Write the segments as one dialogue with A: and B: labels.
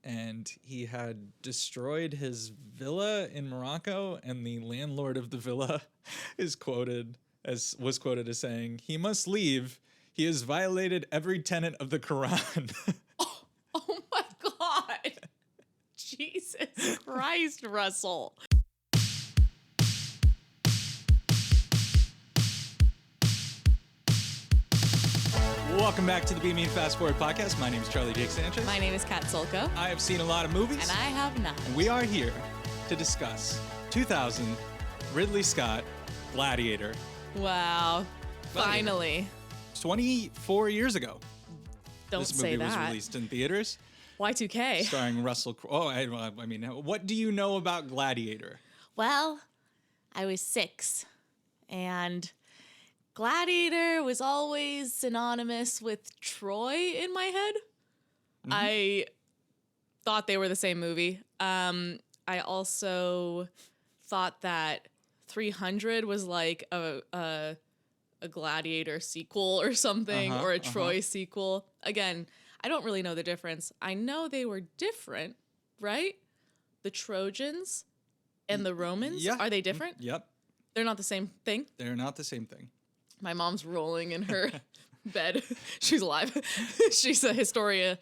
A: and he had destroyed his villa in Morocco, and the landlord of the villa was quoted as saying, "He must leave. He has violated every tenet of the Quran."
B: Oh my God. Jesus Christ, Russell.
A: Welcome back to the Be Mean Fast Forward podcast. My name is Charlie Jake Sanchez.
B: My name is Kat Solko.
A: I have seen a lot of movies.
B: And I have not.
A: And we are here to discuss 2000 Ridley Scott Gladiator.
B: Wow.
A: Gladiator.
B: Finally.
A: 24 years ago.
B: Don't
A: this
B: say
A: movie
B: that.
A: was released in theaters.
B: Y2K.
A: Starring Russell Crowe. Oh, I mean, what do you know about Gladiator?
B: Well, I was 6, and Gladiator was always synonymous with Troy in my head. Mm-hmm. I thought they were the same movie. I also thought that 300 was like a Gladiator sequel or something, or a Troy sequel. Again, I don't really know the difference. I know they were different, right? The Trojans and the Romans, are they different?
A: Yep.
B: They're not the same thing?
A: They're not the same thing.
B: My mom's rolling in her bed. She's alive. She's a history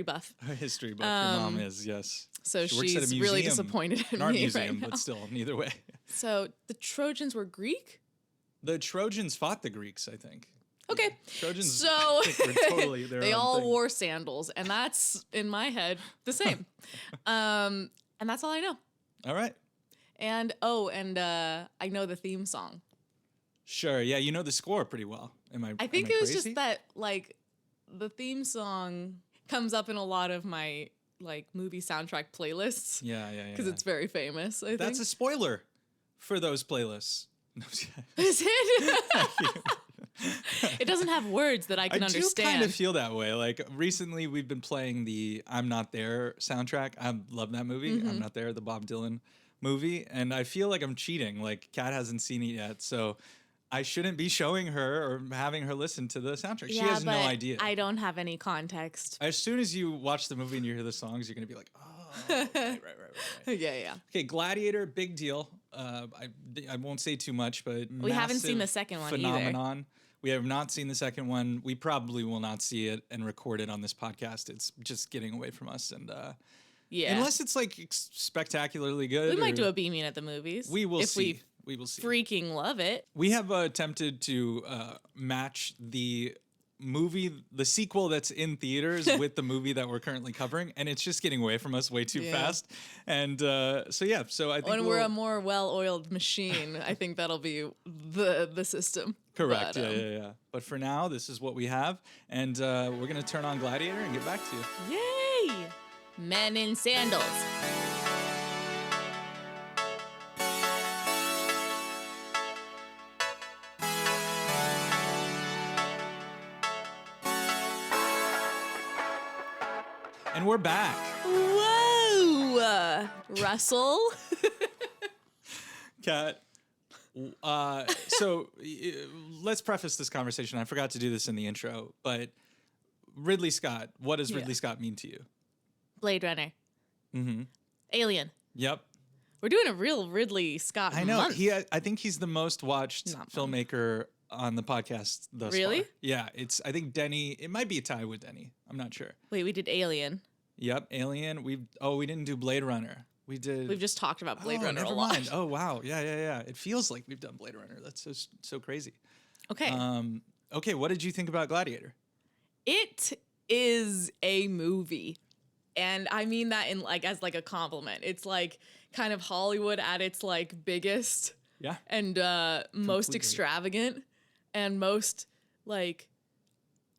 B: buff.
A: A history buff. Your mom is, yes.
B: So
A: she works at a
B: she's
A: museum,
B: really disappointed in
A: an art
B: me
A: museum,
B: right now.
A: but still, neither way.
B: So the Trojans were Greek?
A: The Trojans fought the Greeks, I think.
B: Okay.
A: Trojans,
B: so
A: I think, were totally their
B: they
A: own
B: all
A: thing.
B: wore sandals, and that's in my head the same. And that's all I know.
A: All right.
B: And I know the theme song.
A: Sure. Yeah, you know the score pretty well.
B: I think it was just that, like, the theme song comes up in a lot of my, like, movie soundtrack playlists.
A: Yeah.
B: Because it's very famous, I think.
A: That's a spoiler for those playlists.
B: Is it? It doesn't have words that I can understand.
A: I do kind of feel that way. Like, recently we've been playing the I'm Not There soundtrack. I love that movie.
B: Mm-hmm.
A: I'm Not There, the Bob Dylan movie. And I feel like I'm cheating. Like, Kat hasn't seen it yet. So I shouldn't be showing her or having her listen to the soundtrack. She has no idea.
B: I don't have any context.
A: As soon as you watch the movie and you hear the songs, you're going to be like, oh, right.
B: Yeah.
A: Okay, Gladiator, big deal. I won't say too much, but
B: we haven't seen the second one
A: phenomenon.
B: either.
A: We have not seen the second one. We probably will not see it and record it on this podcast. It's just getting away from us. And unless it's like spectacularly good.
B: We might do a Be Mean at the movies.
A: We will see.
B: We will see. Freaking love it.
A: We have attempted to match the movie, the sequel that's in theaters with the movie that we're currently covering, and it's just getting away from us way too fast. And so I think
B: when we're a more well-oiled machine, I think that'll be the system.
A: Correct. But, yeah. But for now, this is what we have, and we're gonna turn on Gladiator and get back to you.
B: Yay! Men in sandals.
A: And we're back.
B: Whoa! Russell.
A: Kat. So let's preface this conversation. I forgot to do this in the intro, but Ridley Scott, what does Ridley Scott mean to you?
B: Blade Runner. Mm-hmm. Alien.
A: Yep.
B: We're doing a real Ridley Scott
A: I know.
B: month.
A: I think he's the most watched filmmaker on the podcast thus
B: Really?
A: far. Yeah. I think Denny, it might be a tie with Denny. I'm not sure.
B: Wait, we did Alien.
A: Yep. Alien. We didn't do Blade Runner.
B: We've just talked about Blade Runner a lot.
A: Mind. Oh, wow. Yeah. It feels like we've done Blade Runner. That's so crazy.
B: Okay.
A: Okay. What did you think about Gladiator?
B: It is a movie. And I mean that in as a compliment. It's like kind of Hollywood at its like biggest.
A: Yeah.
B: And most extravagant and most like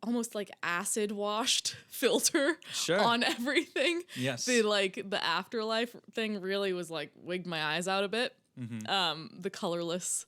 B: almost like acid washed filter on everything.
A: Yes.
B: The afterlife thing really was like wigged my eyes out a bit. Mm-hmm. The colorless,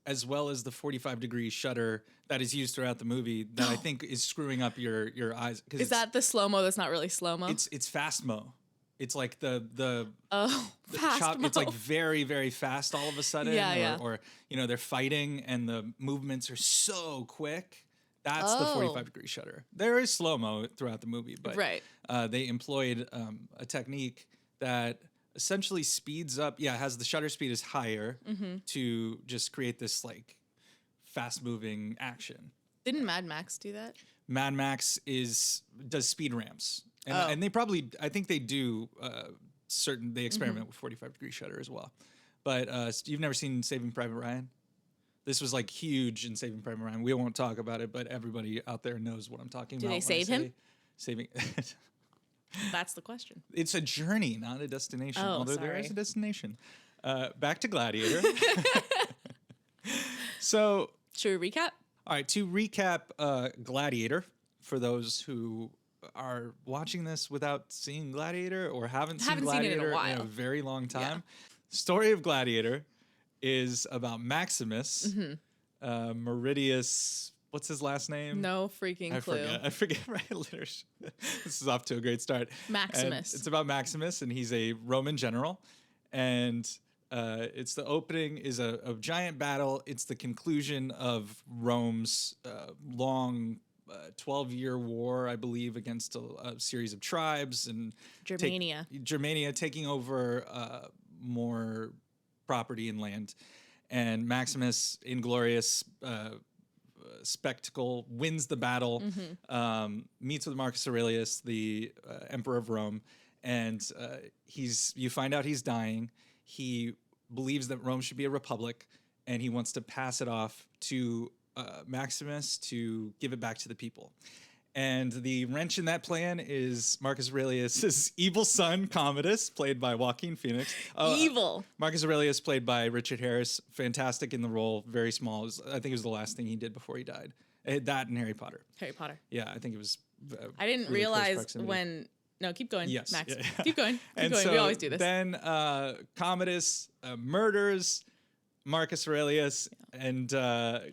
A: as well as the 45-degree shutter that is used throughout the movie that I think is screwing up your eyes.
B: Is that the slow-mo that's not really slow-mo?
A: It's fast-mo. It's like the
B: fast-mo.
A: It's like very, very fast all of a sudden.
B: Yeah.
A: Or they're fighting and the movements are so quick That's the 45-degree shutter. There is slow-mo throughout the movie, but
B: Right.
A: They employed a technique that essentially speeds up. Yeah, has the shutter speed is higher to just create this like fast-moving action.
B: Didn't Mad Max do that?
A: Mad Max does speed ramps, and
B: Oh.
A: and they probably I think they do they experiment with 45-degree shutter as well. But you've never seen Saving Private Ryan? This was like huge in Saving Private Ryan. We won't talk about it, but everybody out there knows what I'm talking
B: Do
A: about.
B: they save him?
A: Saving.
B: That's the question.
A: It's a journey, not a destination.
B: Oh,
A: although there is
B: sorry.
A: a destination. Back to Gladiator. So,
B: Should we recap?
A: all right, to recap Gladiator, for those who are watching this without seeing Gladiator or haven't seen
B: Haven't seen it in a
A: Gladiator in
B: while.
A: a very long time, story of Gladiator is about Maximus, Meridius. What's his last name?
B: No freaking clue.
A: I forget. Right, literature. This is off to a great start.
B: Maximus.
A: And it's about Maximus, and he's a Roman general, and it's the opening is a giant battle. It's the conclusion of Rome's long 12-year war, I believe, against a series of tribes and
B: Germania.
A: Germania taking over more property and land, and Maximus, inglorious spectacle, wins the battle, meets with Marcus Aurelius, the emperor of Rome, and you find out he's dying. He believes that Rome should be a republic, and he wants to pass it off to Maximus to give it back to the people. And the wrench in that plan is Marcus Aurelius' evil son, Commodus, played by Joaquin Phoenix.
B: Evil.
A: Marcus Aurelius, played by Richard Harris, fantastic in the role, very small. I think it was the last thing he did before he died. That and Harry Potter.
B: Harry Potter.
A: Yeah, I think it was.
B: I didn't
A: really close
B: realize
A: proximity.
B: when. No, keep going.
A: Yes.
B: Max.
A: Yeah, yeah.
B: Keep going.
A: And
B: we always do this.
A: Then Commodus murders Marcus Aurelius and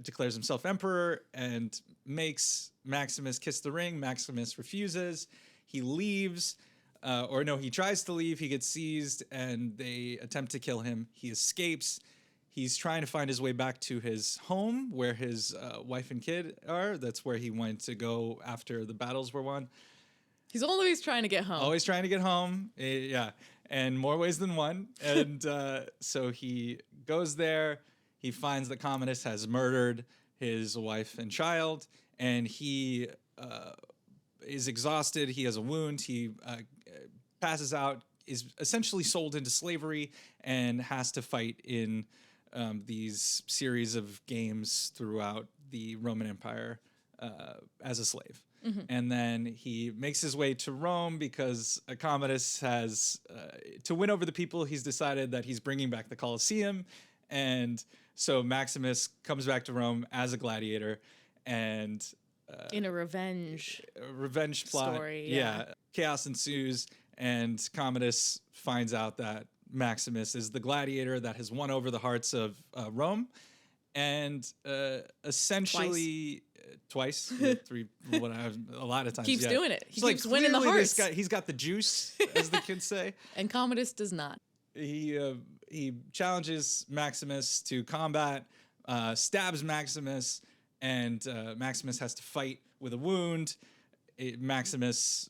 A: declares himself emperor and makes Maximus kiss the ring. Maximus refuses. He leaves. He tries to leave. He gets seized and they attempt to kill him. He escapes. He's trying to find his way back to his home where his wife and kid are. That's where he went to go after the battles were won.
B: He's always trying to get home.
A: Always trying to get home. Yeah. And more ways than one. And so he goes there. He finds that Commodus has murdered his wife and child. And he is exhausted. He has a wound. He passes out, is essentially sold into slavery, and has to fight in these series of games throughout the Roman Empire as a slave. And then he makes his way to Rome because Commodus has, to win over the people, he's decided that he's bringing back the Colosseum. And so Maximus comes back to Rome as a gladiator and...
B: in a revenge
A: plot.
B: story.
A: Yeah. Chaos ensues, and Commodus finds out that Maximus is the gladiator that has won over the hearts of Rome. And essentially... Twice, a lot of times.
B: Keeps doing it. He
A: It's
B: keeps winning the
A: clearly
B: hearts.
A: he's got the juice, as the kids say.
B: And Commodus does not.
A: He challenges Maximus to combat, stabs Maximus, and Maximus has to fight with a wound. Maximus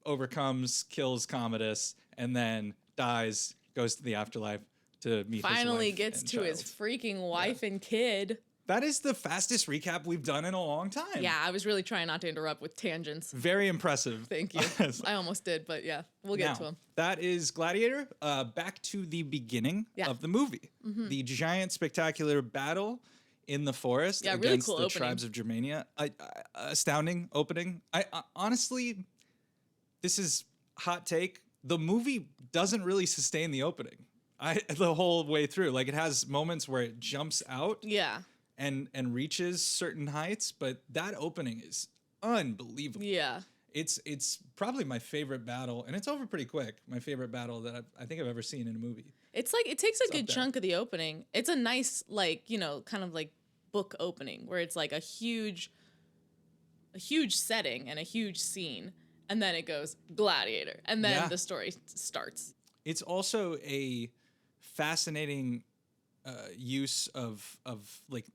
A: overcomes, kills Commodus, and then dies, goes to the afterlife to meet
B: Finally
A: his wife
B: gets
A: and
B: to
A: child.
B: his freaking wife and kid.
A: That is the fastest recap we've done in a long time.
B: Yeah, I was really trying not to interrupt with tangents.
A: Very impressive.
B: Thank you. I almost did, but yeah, we'll get
A: Now,
B: to him.
A: that is Gladiator. Back to the beginning of the movie. The giant, spectacular battle in the forest
B: Yeah, really
A: against
B: cool
A: the
B: opening.
A: tribes of Germania. Astounding opening. I honestly, this is hot take. The movie doesn't really sustain the opening. The whole way through. Like, it has moments where it jumps out.
B: Yeah.
A: And reaches certain heights, but that opening is unbelievable.
B: Yeah.
A: It's probably my favorite battle, and it's over pretty quick. My favorite battle that I think I've ever seen in a movie.
B: It's like, it takes a good
A: up there.
B: chunk of the opening. It's a nice, like, kind of like book opening where it's like a huge setting and a huge scene. And then it goes Gladiator. And then the story starts.
A: It's also a fascinating use of like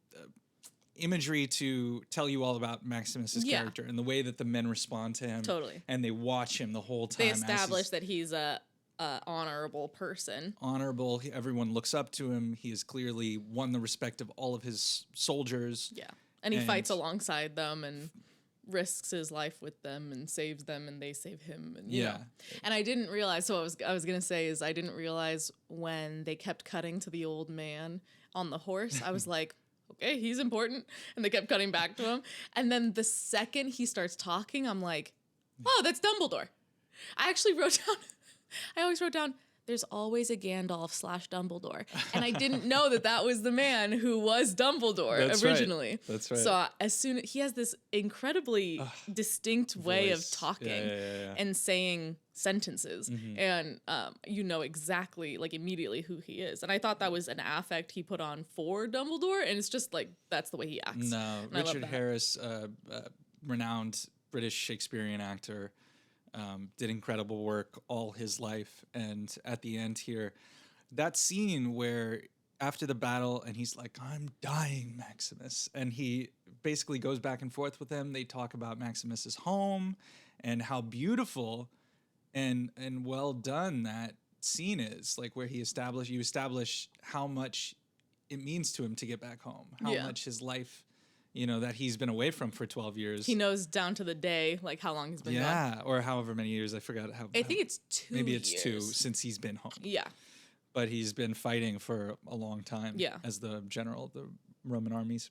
A: imagery to tell you all about Maximus's character and the way that the men respond to him.
B: Totally.
A: And they watch him the whole time.
B: They establish that he's a honorable person.
A: Honorable. Everyone looks up to him. He has clearly won the respect of all of his soldiers.
B: Yeah. And he fights alongside them and risks his life with them and saves them and they save him. And, you know. And I didn't realize, so what I was going to say is I didn't realize when they kept cutting to the old man on the horse, I was like, okay, he's important. And they kept cutting back to him. And then the second he starts talking, I'm like, oh, that's Dumbledore. I actually always wrote down, there's always a Gandalf / Dumbledore. And I didn't know that was the man who was Dumbledore originally.
A: Right. That's right.
B: So as soon he has this incredibly distinct way of talking and saying sentences. And you know exactly, like immediately who he is. And I thought that was an affect he put on for Dumbledore. And it's just like, that's the way he acts.
A: No, Richard Harris, renowned British Shakespearean actor, did incredible work all his life. And at the end here, that scene where after the battle and he's like, I'm dying, Maximus. And he basically goes back and forth with him. They talk about Maximus's home and how beautiful and well done that scene is. Like where you establish how much it means to him to get back home, how much his life, you know, that he's been away from for 12 years.
B: He knows down to the day, like how long he's been gone.
A: Yeah, or however many years. I forgot how.
B: I think it's 2
A: maybe
B: years.
A: It's 2 since he's been home.
B: Yeah.
A: But he's been fighting for a long time as the general of the Roman armies.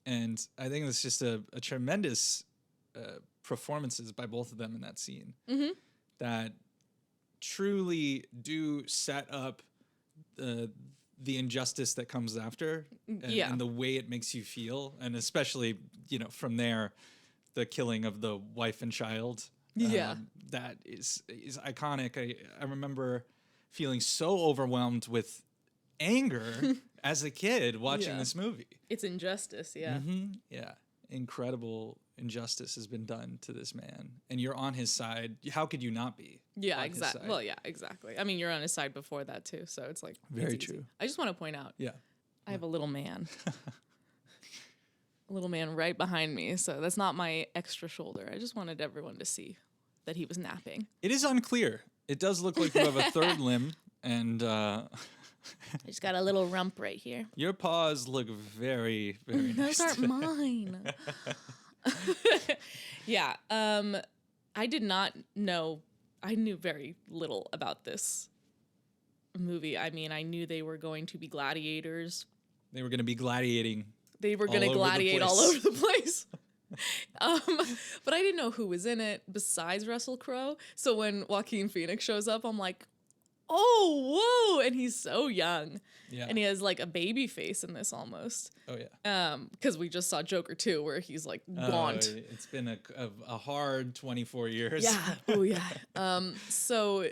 A: And I think it's just a tremendous performances by both of them in that scene that truly do set up the injustice that comes after and the way it makes you feel. And especially, you know, from there, the killing of the wife and child. That is iconic. I remember feeling so overwhelmed with anger as a kid watching this movie.
B: It's injustice,
A: Yeah. Incredible injustice has been done to this man. And you're on his side. How could you not be?
B: Yeah, exactly. Well, yeah, exactly. I mean, you're on his side before that too, so it's like
A: very true.
B: I just want to point out. I have a little man. A little man right behind me, so that's not my extra shoulder. I just wanted everyone to see that he was napping.
A: It is unclear. It does look like you have a third limb, and
B: I just got a little rump right here.
A: Your paws look very, very nice.
B: Those aren't mine. I did not know. I knew very little about this movie. I mean, I knew they were going to be gladiators.
A: They were going to be gladiating.
B: They were going to gladiate all over the place. But I didn't know who was in it besides Russell Crowe. So when Joaquin Phoenix shows up, I'm like, oh, whoa. And he's so young. Yeah. And he has like a baby face in this almost.
A: Oh, yeah.
B: Because we just saw Joker 2 where he's like gaunt.
A: It's been a hard 24 years.
B: Yeah. Oh, yeah. So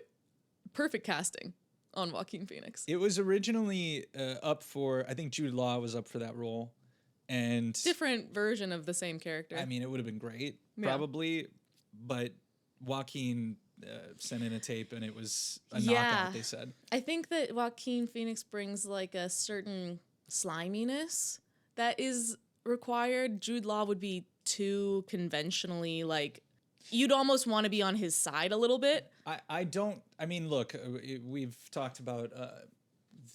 B: perfect casting on Joaquin Phoenix.
A: It was originally up for, I think Jude Law was up for that role. And
B: different version of the same character.
A: I mean, it would have been great, probably. But Joaquin sent in a tape and it was a knockout, they said.
B: I think that Joaquin Phoenix brings like a certain sliminess that is required. Jude Law would be too conventionally like, you'd almost want to be on his side a little bit.
A: I mean, look, we've talked about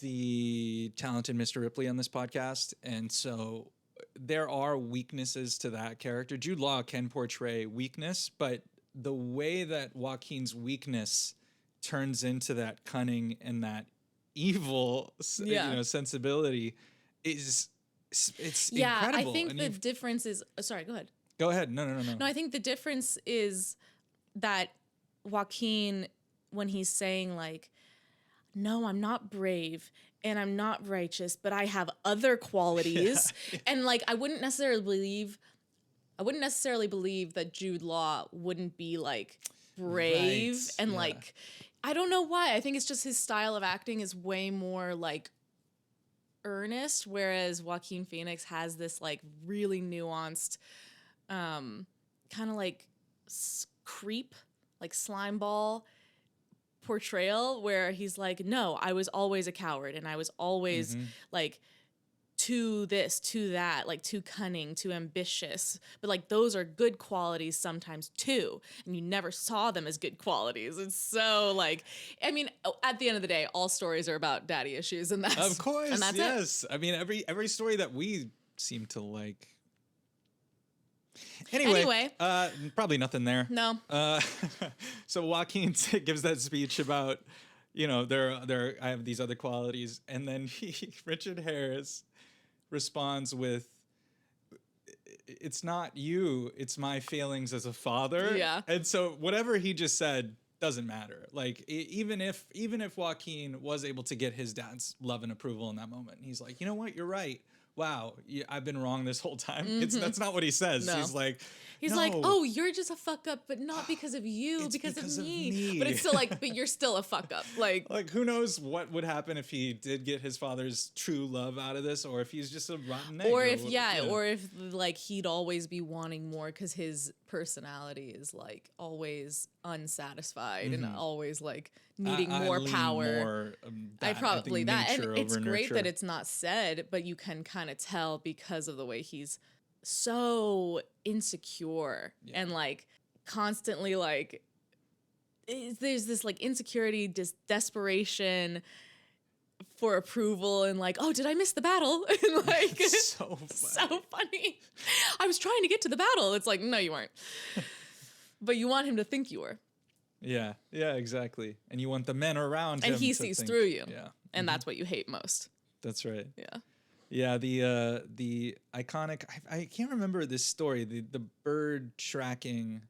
A: the talented Mr. Ripley on this podcast. And so there are weaknesses to that character. Jude Law can portray weakness, but the way that Joaquin's weakness turns into that cunning and that evil, sensibility it's incredible.
B: I think the difference is. Sorry, go ahead.
A: Go ahead. No.
B: No, I think the difference is that Joaquin, when he's saying like, "No, I'm not brave and I'm not righteous, but I have other qualities," and like I wouldn't necessarily believe that Jude Law wouldn't be like brave and like, I don't know why. I think it's just his style of acting is way more like earnest, whereas Joaquin Phoenix has this like really nuanced, kind of like creep, like slime ball portrayal where he's like, no, I was always a coward and I was always like too this, too that, like too cunning, too ambitious. But like those are good qualities sometimes too. And you never saw them as good qualities. It's so like, I mean, at the end of the day, all stories are about daddy issues, and that's
A: Of course,
B: and that's
A: yes. I mean, every story that we seem to like. Anyway, probably nothing there.
B: No.
A: So Joaquin gives that speech about, I have these other qualities, and then Richard Harris responds with, "It's not you, it's my failings as a father."
B: Yeah.
A: And so whatever he just said doesn't matter. Like even if Joaquin was able to get his dad's love and approval in that moment, he's like, you know what, you're right. Wow, I've been wrong this whole time. That's not what he says.
B: No.
A: He's like,
B: like, oh, you're just a fuck up, but not because of you,
A: It's
B: because
A: because
B: of
A: of
B: me.
A: me.
B: But it's still like, but you're still a fuck up. Like
A: who knows what would happen if he did get his father's true love out of this, or if he's just a rotten egg.
B: or if like he'd always be wanting more because his personality is like always unsatisfied and always like needing more
A: lean
B: power.
A: More,
B: I probably
A: think
B: that, and
A: nature
B: it's
A: over
B: great
A: nurture.
B: that it's not said, but you can kind of tell because of the way he's so insecure and like constantly like there's this like insecurity, desperation for approval, and like, oh, did I miss the battle? And like,
A: so funny.
B: so funny. I was trying to get to the battle. It's like, no, you weren't. But you want him to think you were.
A: Yeah, exactly. And you want the men around him
B: And he
A: to
B: sees
A: think,
B: through you.
A: Yeah,
B: And that's what you hate most.
A: that's right.
B: Yeah.
A: Yeah, the iconic. I can't remember this story. The bird tracking,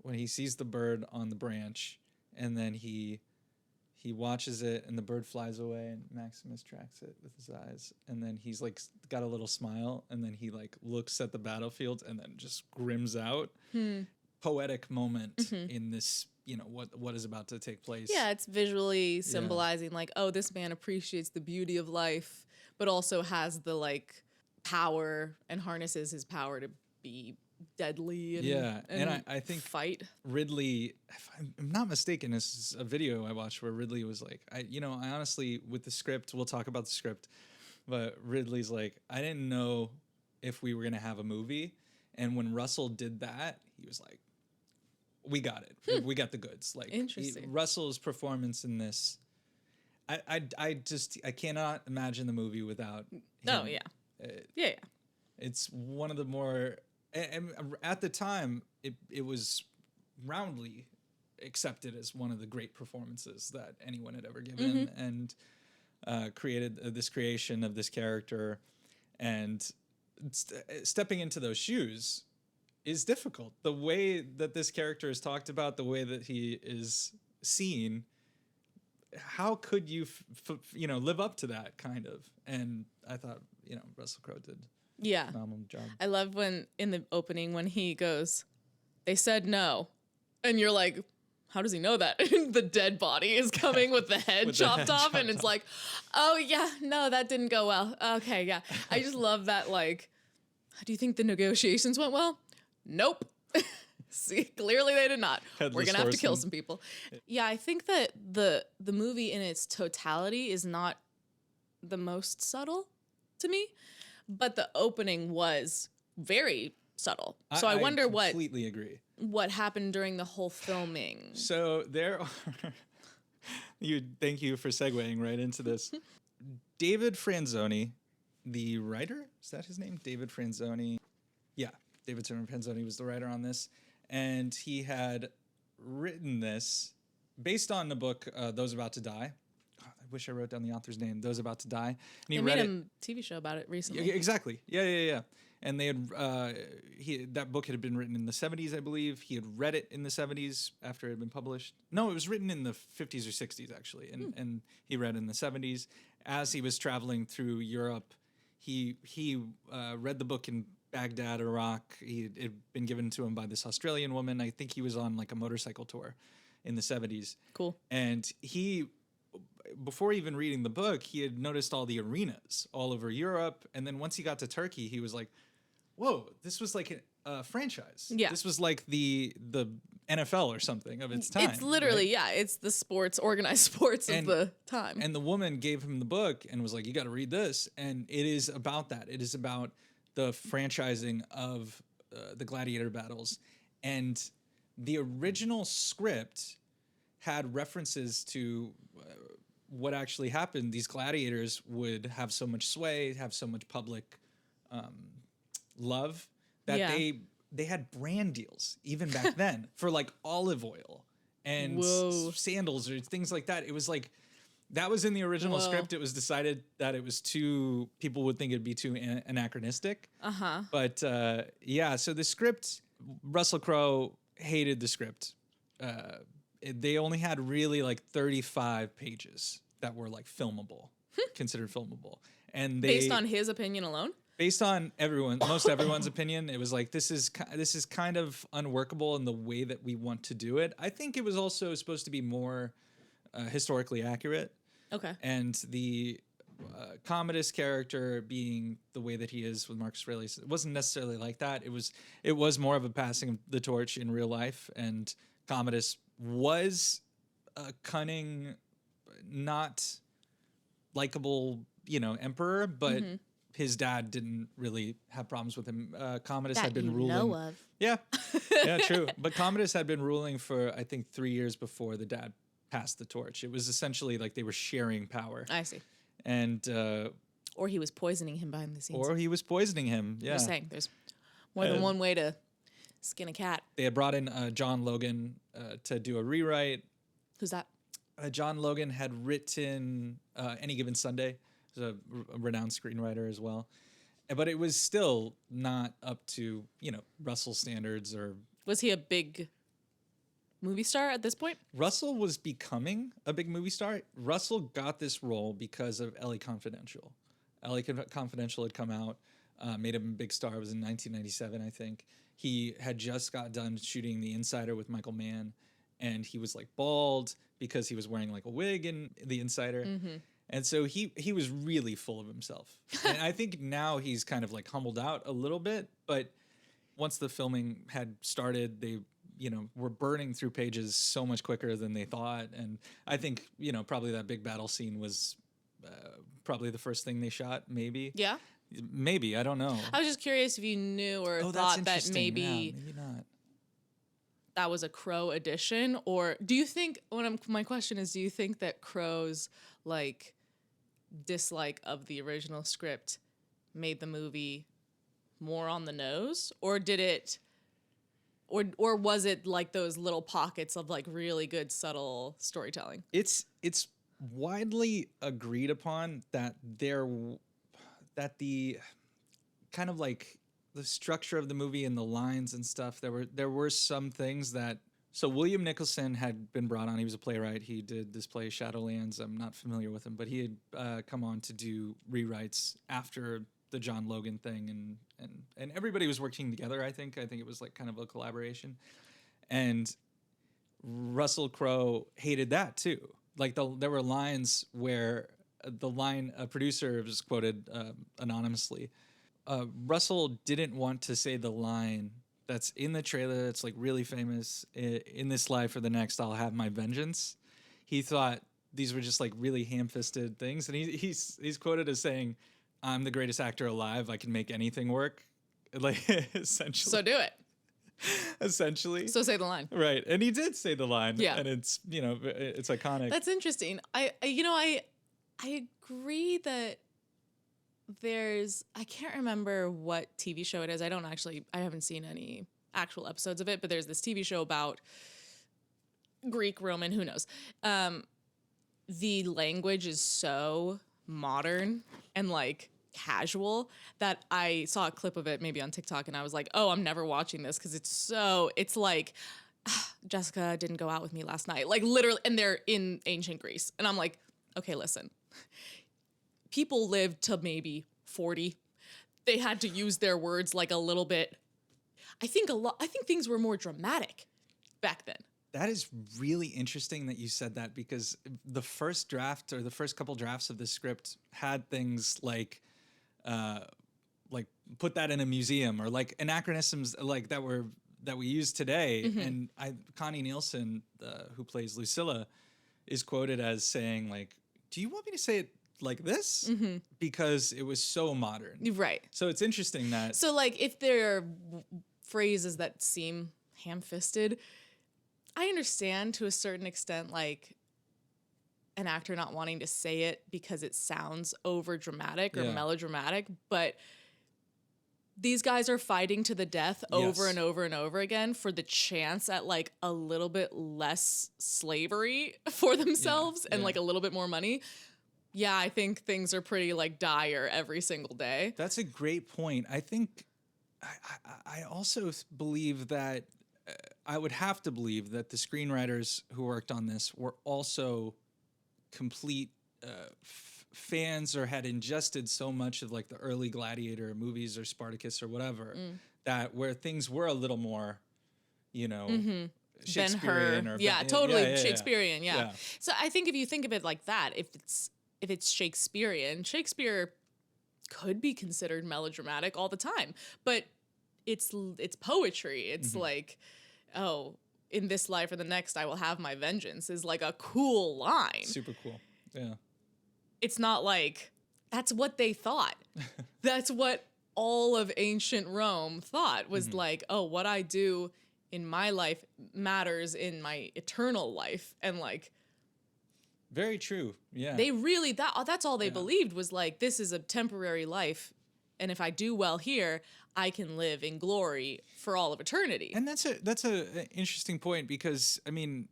A: when he sees the bird on the branch, and then he watches it, and the bird flies away, and Maximus tracks it with his eyes, and then he's like got a little smile, and then he like looks at the battlefield, and then just grims out. Poetic moment in this, what is about to take place.
B: Yeah, it's visually symbolizing like, oh, this man appreciates the beauty of life, but also has the like power and harnesses his power to be deadly and
A: I think
B: fight.
A: Ridley, if I'm not mistaken, this is a video I watched where Ridley was like, I honestly, with the script, we'll talk about the script, but Ridley's like, I didn't know if we were going to have a movie. And when Russell did that, he was like, we got it. We got the goods. Like,
B: Interesting.
A: Russell's performance in this, I cannot imagine the movie without him.
B: Oh, yeah. Yeah.
A: It's one of the more, and at the time, it was roundly accepted as one of the great performances that anyone had ever given, and created this creation of this character, and stepping into those shoes is difficult. The way that this character is talked about, the way that he is seen, how could you live up to that kind of? And I thought, Russell Crowe did a phenomenal job.
B: I love when in the opening when he goes, they said no, and you're like, how does he know that? The dead body is coming with the head chopped off, and it's like, oh yeah, no, that didn't go well. Okay, yeah. I just love that. Like, do you think the negotiations went well? Nope. See, clearly they did not. We're gonna have to kill some people. Yeah, I think that the movie in its totality is not the most subtle to me, but the opening was very subtle. So I wonder
A: completely agree.
B: What happened during the whole filming.
A: So there are thank you for segueing right into this. David Franzoni, the writer, is that his name? David Franzoni. Yeah, David Franzoni was the writer on this, and he had written this based on the book Those About to Die. Oh, I wish I wrote down the author's name. Those About to Die. And
B: he made a TV show about it recently.
A: Yeah, exactly. Yeah. And they had that book had been written in the 70s, I believe. He had read it in the 70s after it had been published. No, it was written in the 50s or 60s actually, and he read in the 70s. As he was traveling through Europe, he read the book in Baghdad, Iraq. It had been given to him by this Australian woman. I think he was on like a motorcycle tour in the 70s.
B: Cool.
A: And he, before even reading the book, he had noticed all the arenas all over Europe. And then once he got to Turkey, he was like, whoa, this was like a franchise.
B: Yeah.
A: This was like the NFL or something of its time.
B: It's literally,
A: right?
B: it's the organized sports of the time.
A: And the woman gave him the book and was like, you got to read this. And it is about that. It is about the franchising of the gladiator battles. And the original script had references to what actually happened. These gladiators would have so much sway, have so much public love that they had brand deals even back then for like olive oil and sandals or things like that. It was like that was in the original script. It was decided that it was too, people would think it'd be too anachronistic. But so the script, Russell Crowe hated the script. They only had really like 35 pages that were like filmable, considered filmable. And
B: based on his opinion alone?
A: Based on most everyone's opinion, it was like, this is kind of unworkable in the way that we want to do it. I think it was also supposed to be more historically accurate.
B: Okay.
A: And the Commodus character being the way that he is with Marcus Aurelius, it wasn't necessarily like that. It was more of a passing of the torch in real life. And Commodus was a cunning, not likable, emperor, but his dad didn't really have problems with him. Commodus had been ruling.
B: Know of.
A: Yeah, true. But Commodus had been ruling for, I think, 3 years before the dad passed the torch. It was essentially like they were sharing power.
B: I see.
A: And
B: or he was poisoning him behind the scenes.
A: Or he was poisoning him. Yeah.
B: Just saying, there's more than one way to skin a cat.
A: They had brought in John Logan to do a rewrite.
B: Who's that?
A: John Logan had written Any Given Sunday. He's a renowned screenwriter as well. But it was still not up to, Russell standards or...
B: Was he a big movie star at this point?
A: Russell was becoming a big movie star. Russell got this role because of LA Confidential. LA Confidential had come out, made him a big star. It was in 1997, I think. He had just got done shooting The Insider with Michael Mann, and he was like bald because he was wearing like a wig in The Insider. And so he was really full of himself. And I think now he's kind of like humbled out a little bit, but once the filming had started, they were burning through pages so much quicker than they thought. And I think, probably that big battle scene was probably the first thing they shot, maybe.
B: Yeah?
A: Maybe, I don't know.
B: I was just curious if you knew or thought that maybe
A: not.
B: That was a Crowe addition, or do you think, my question is, do you think that Crowe's like dislike of the original script made the movie more on the nose, or did it, or was it like those little pockets of like really good subtle storytelling?
A: It's widely agreed upon that the kind of like the structure of the movie and the lines and stuff, there were some things that... So William Nicholson had been brought on. He was a playwright. He did this play Shadowlands. I'm not familiar with him, but he had come on to do rewrites after the John Logan thing, and everybody was working together. I think it was like kind of a collaboration, and Russell Crowe hated that too. Like there were lines where a producer was quoted anonymously. Russell didn't want to say the line that's in the trailer. It's like really famous. In this life or the next, I'll have my vengeance. He thought these were just like really ham-fisted things, and he's quoted as saying, "I'm the greatest actor alive. I can make anything work." Like essentially.
B: So do it.
A: Essentially.
B: So say the line.
A: Right, and he did say the line.
B: Yeah,
A: and it's it's iconic.
B: That's interesting. I agree that I can't remember what TV show it is. I haven't seen any actual episodes of it, but there's this TV show about Greek, Roman, who knows. The language is so modern and like casual that I saw a clip of it maybe on TikTok and I was like, oh, I'm never watching this because it's like, Jessica didn't go out with me last night. Like literally, and they're in ancient Greece. And I'm like, okay, listen. People lived to maybe 40. They had to use their words like a little bit. I think things were more dramatic back then.
A: That is really interesting that you said that, because the first draft or the first couple drafts of the script had things like put that in a museum, or like anachronisms like that we use today. And Connie Nielsen, who plays Lucilla, is quoted as saying like, "Do you want me to say it like this?" Because it was so modern.
B: Right.
A: So it's interesting that
B: So like if there are phrases that seem ham-fisted, I understand to a certain extent, like an actor not wanting to say it because it sounds over dramatic or melodramatic, but these guys are fighting to the death over and over and over again for the chance at like a little bit less slavery for themselves and like a little bit more money. Yeah, I think things are pretty like dire every single day.
A: That's a great point. I think I also believe that I would have to believe that the screenwriters who worked on this were also complete fans, or had ingested so much of like the early Gladiator movies or Spartacus or whatever, that where things were a little more, you know, Shakespearean or
B: totally Shakespearean. Yeah. So I think if you think of it like that, if it's Shakespearean, Shakespeare could be considered melodramatic all the time, but it's poetry. It's like, oh, in this life or the next, I will have my vengeance is like a cool line.
A: Super cool. Yeah.
B: It's not like that's what they thought. That's what all of ancient Rome thought was like, oh, what I do in my life matters in my eternal life. And like,
A: very true. Yeah.
B: they really, that's all they believed was like, this is a temporary life. And if I do well here, I can live in glory for all of eternity.
A: And that's a interesting point, because I mean,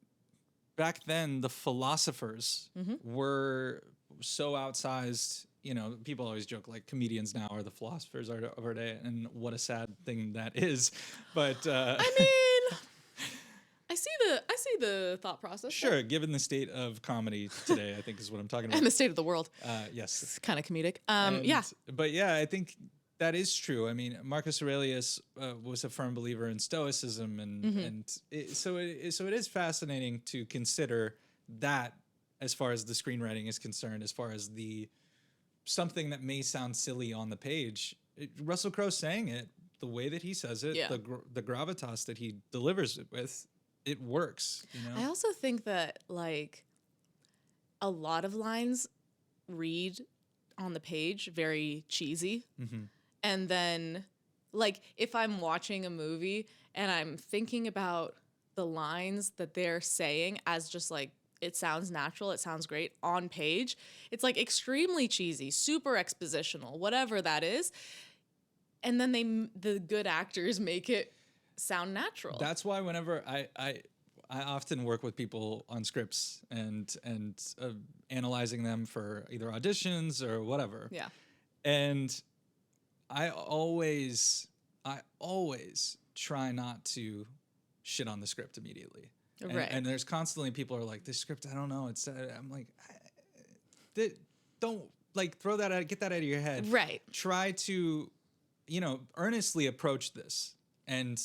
A: back then the philosophers were so outsized. You know, people always joke like comedians now are the philosophers of our day, and what a sad thing that is. But
B: I mean, I see the thought process.
A: Sure, given the state of comedy today, I think is what I'm talking about.
B: And the state of the world.
A: Yes.
B: It's kind of comedic.
A: But yeah, I think that is true. I mean, Marcus Aurelius was a firm believer in Stoicism, and so it is fascinating to consider that as far as the screenwriting is concerned, as far as something that may sound silly on the page. Russell Crowe saying it the way that he says it, the gravitas that he delivers it with, it works. You know?
B: I also think that like a lot of lines read on the page very cheesy. And then like if I'm watching a movie and I'm thinking about the lines that they're saying as just like, it sounds natural, it sounds great on page, it's like extremely cheesy, super expositional, whatever that is. And then the good actors make it sound natural.
A: That's why whenever I often work with people on scripts and analyzing them for either auditions or whatever.
B: Yeah.
A: And I always try not to shit on the script immediately.
B: Right.
A: And there's constantly people are like, this script, I don't know. I'm like, don't like throw that out, get that out of your head.
B: Right.
A: Try to, earnestly approach this. And,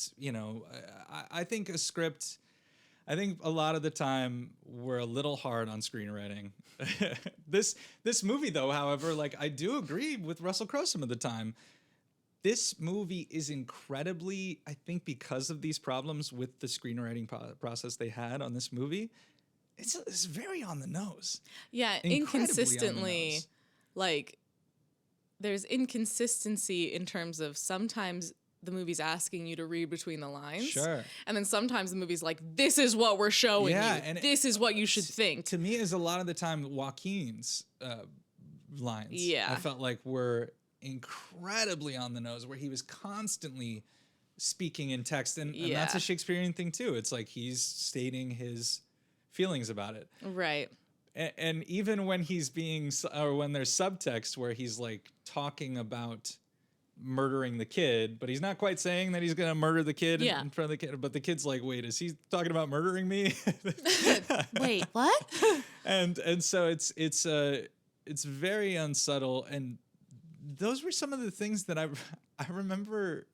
A: I think I think a lot of the time we're a little hard on screenwriting. This movie though, however, like I do agree with Russell Crowe some of the time. This movie is incredibly, I think because of these problems with the screenwriting process they had on this movie, it's very on the nose.
B: Yeah, inconsistently, like there's inconsistency in terms of sometimes the movie's asking you to read between the lines.
A: Sure.
B: And then sometimes the movie's like, this is what we're showing you.
A: And
B: this is what you should think.
A: To me, is a lot of the time Joaquin's lines.
B: Yeah.
A: I felt like were incredibly on the nose, where he was constantly speaking in text. And that's a Shakespearean thing too. It's like he's stating his feelings about it.
B: Right.
A: And even when when there's subtext where he's like talking about murdering the kid, but he's not quite saying that he's gonna murder the kid in front of the kid, but the kid's like, wait, is he talking about murdering me?
B: Wait, what?
A: and so it's very unsubtle, and those were some of the things that I remember.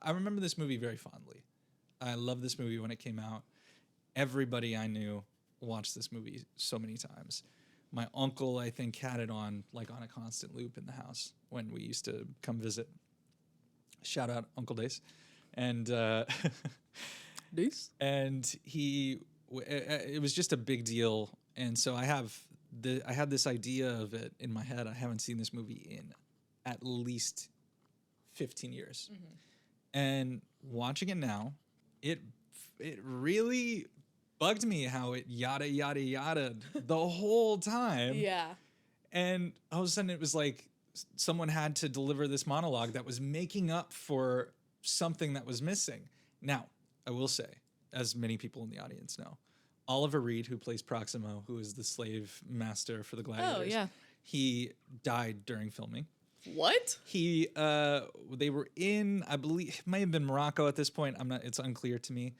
A: I remember this movie very fondly. I loved this movie when it came out. Everybody I knew watched this movie so many times. My uncle, I think, had it on a constant loop in the house when we used to come visit. Shout out Uncle Dace. And
B: Dace?
A: and it was just a big deal. And so I had this idea of it in my head. I haven't seen this movie in at least 15 years. And watching it now, it really bugged me how it yada yada yada the whole time.
B: Yeah.
A: And all of a sudden it was like someone had to deliver this monologue that was making up for something that was missing. Now, I will say, as many people in the audience know, Oliver Reed, who plays Proximo, who is the slave master for the Gladiators, he died during filming.
B: What?
A: They were in, I believe, it might have been Morocco at this point. It's unclear to me.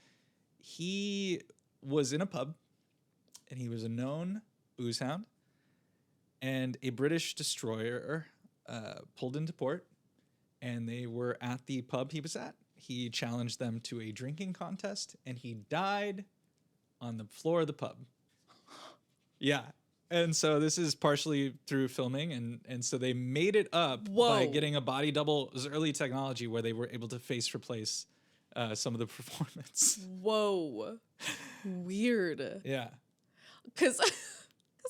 A: He was in a pub, and he was a known booze hound, and a British destroyer pulled into port, and they were at the pub he was at. He challenged them to a drinking contest, and he died on the floor of the pub. Yeah. And so this is partially through filming, and so they made it up by getting a body double. It was early technology where they were able to face replace some of the performance.
B: Whoa. Weird.
A: Yeah.
B: Because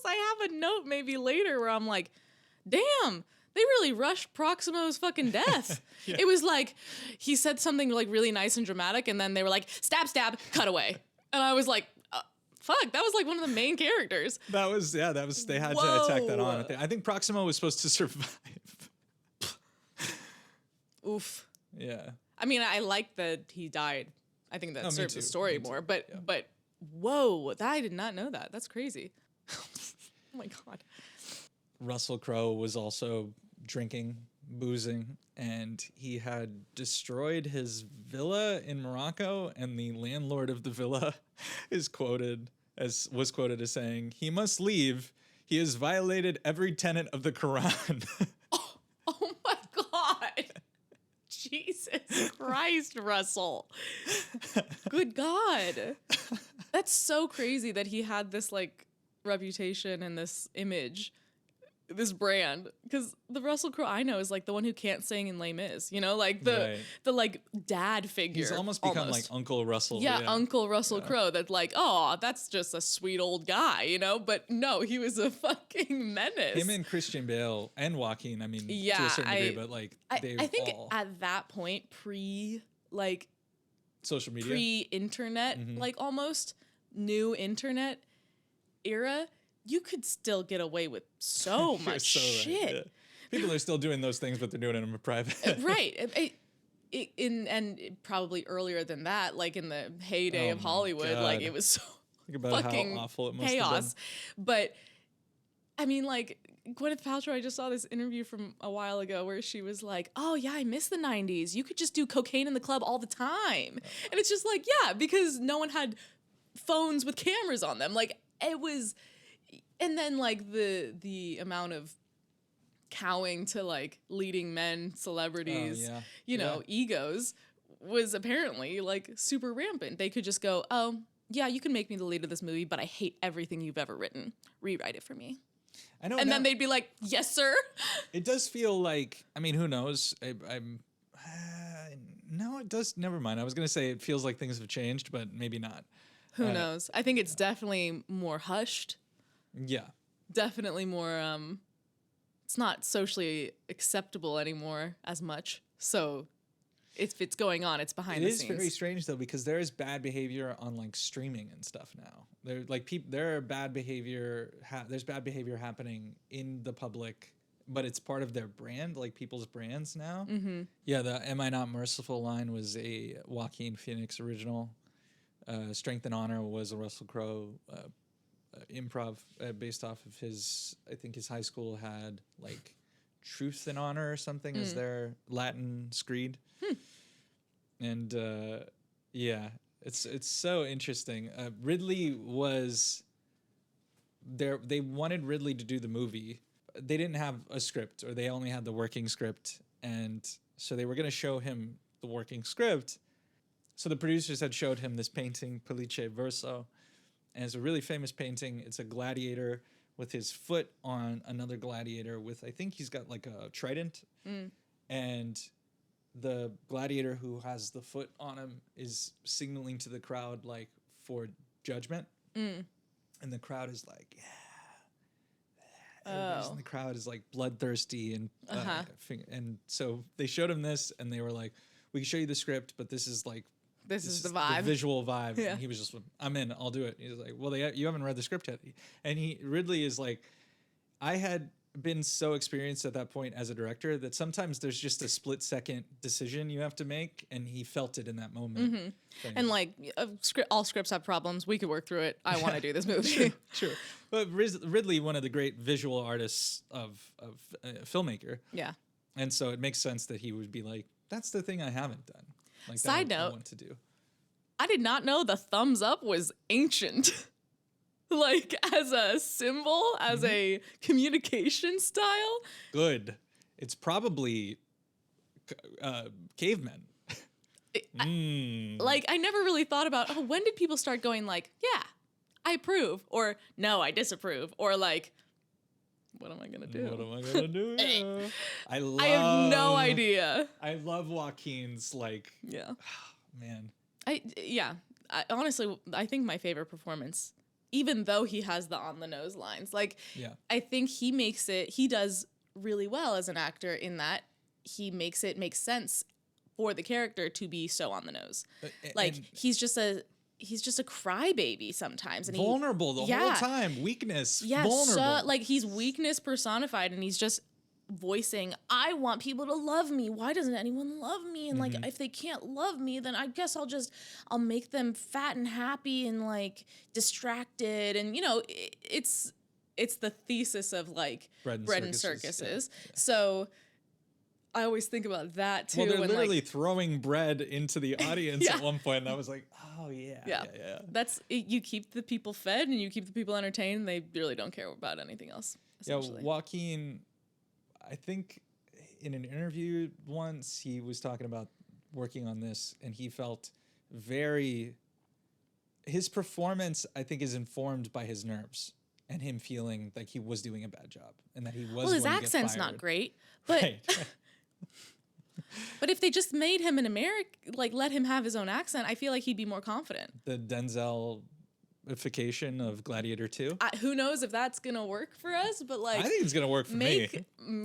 B: I have a note maybe later where I'm like, damn, they really rushed Proximo's fucking death.
A: Yeah.
B: It was like, he said something like really nice and dramatic, and then they were like, stab, stab, cut away. And I was like, fuck, that was like one of the main characters.
A: They had to attack that on. I think Proximo was supposed to survive.
B: Oof.
A: Yeah.
B: I mean, I like that he died. I think that serves the story more. But whoa, I did not know that. That's crazy. Oh my God.
A: Russell Crowe was also drinking, boozing, and he had destroyed his villa in Morocco, and the landlord of the villa was quoted as saying, "He must leave. He has violated every tenet of the Quran."
B: Oh my God. Jesus Christ, Russell. Good God. That's so crazy that he had this like reputation and this image, this brand, because the Russell Crowe I know is like the one who can't sing in Les Mis, you know, like the like dad figure.
A: He's almost become like Uncle Russell.
B: Yeah, Uncle Russell Crowe. That's like, oh, that's just a sweet old guy, you know. But no, he was a fucking menace.
A: Him and Christian Bale and Joaquin. I mean, to a certain degree, but like
B: I think at that point,
A: social media,
B: pre-internet, like almost new internet era, you could still get away with so much shit. Right, yeah.
A: People are still doing those things, but they're doing it in private.
B: Right. And probably earlier than that, like in the heyday of Hollywood, like it was so fucking how awful it must chaos. Have been. But I mean, like Gwyneth Paltrow, I just saw this interview from a while ago where she was like, "Oh yeah, I miss the '90s. You could just do cocaine in the club all the time," and it's just like, yeah, because no one had phones with cameras on them. Like it was. And then like the amount of cowing to like leading men, celebrities, egos was apparently like super rampant. They could just go, "Oh, yeah, you can make me the lead of this movie, but I hate everything you've ever written. Rewrite it for me."
A: I know.
B: And then they'd be like, "Yes, sir."
A: It does feel like, I mean, who knows? No, it does. Never mind. I was going to say it feels like things have changed, but maybe not.
B: Who knows? I think it's definitely more hushed.
A: Yeah.
B: Definitely more, it's not socially acceptable anymore as much. So if it's going on, it's behind the scenes.
A: It is very strange though, because there is bad behavior on like streaming and stuff now. There's bad behavior happening in the public, but it's part of their brand, like people's brands now. Mm-hmm. Yeah, the "Am I Not Merciful" line was a Joaquin Phoenix original. "Strength and Honor" was a Russell Crowe improv based off of his high school had like "Truth and Honor" or something as their Latin screed. And it's so interesting. Ridley was there. They wanted Ridley to do the movie. They didn't have a script, or they only had the working script, and so they were going to show him the working script. So the producers had showed him this painting, Pollice Verso. And it's a really famous painting. It's a gladiator with his foot on another gladiator with, I think he's got like a trident. And the gladiator who has the foot on him is signaling to the crowd like for judgment, and the crowd is like, yeah. Everybody's in the crowd is like bloodthirsty and and so they showed him this and they were like, we can show you the script, but this is like
B: This is the vibe.
A: the visual vibe.
B: Yeah.
A: And he was just, I'm in, I'll do it. He's like, well, you haven't read the script yet. And Ridley is like, I had been so experienced at that point as a director that sometimes there's just a split second decision you have to make, and he felt it in that moment.
B: And like all scripts have problems. We could work through it. I want to do this movie.
A: Sure. But Ridley, one of the great visual artists of filmmaker.
B: Yeah.
A: And so it makes sense that he would be like, that's the thing I haven't done. Like,
B: Side
A: that I
B: note,
A: want to do.
B: I did not know the thumbs up was ancient. Like as a symbol, as a communication style.
A: Good. It's probably cavemen.
B: Like I never really thought about, when did people start going like, yeah, I approve, or no, I disapprove, or like, what am I gonna do?
A: What am I gonna do? Yeah. I
B: have no idea.
A: I love Joaquin's like.
B: Yeah.
A: Man.
B: Honestly, I think my favorite performance, even though he has the on the nose lines, like, I think he does really well as an actor in that he makes it make sense for the character to be so on the nose. Like he's just a crybaby sometimes, and
A: vulnerable the whole time, weakness.
B: Yeah,
A: vulnerable.
B: So, like he's weakness personified, and he's just voicing, I want people to love me. Why doesn't anyone love me? And like, if they can't love me, then I guess I'll make them fat and happy and like distracted. And you know, it's the thesis of like bread and circuses. Yeah. So I always think about that too.
A: Well, they're literally throwing bread into the audience at one point, and I was like, oh yeah.
B: That's you keep the people fed and you keep the people entertained. They really don't care about anything else.
A: Yeah, Joaquin, I think in an interview once he was talking about working on this, and he felt his performance, I think, is informed by his nerves and him feeling like he was doing a bad job and that he was.
B: Well, his accent's not great, but right. But if they just made him an American, like let him have his own accent, I feel like he'd be more confident.
A: The Denzel-ification of Gladiator 2.
B: Who knows if that's gonna work for us? But like,
A: I think it's gonna work for me.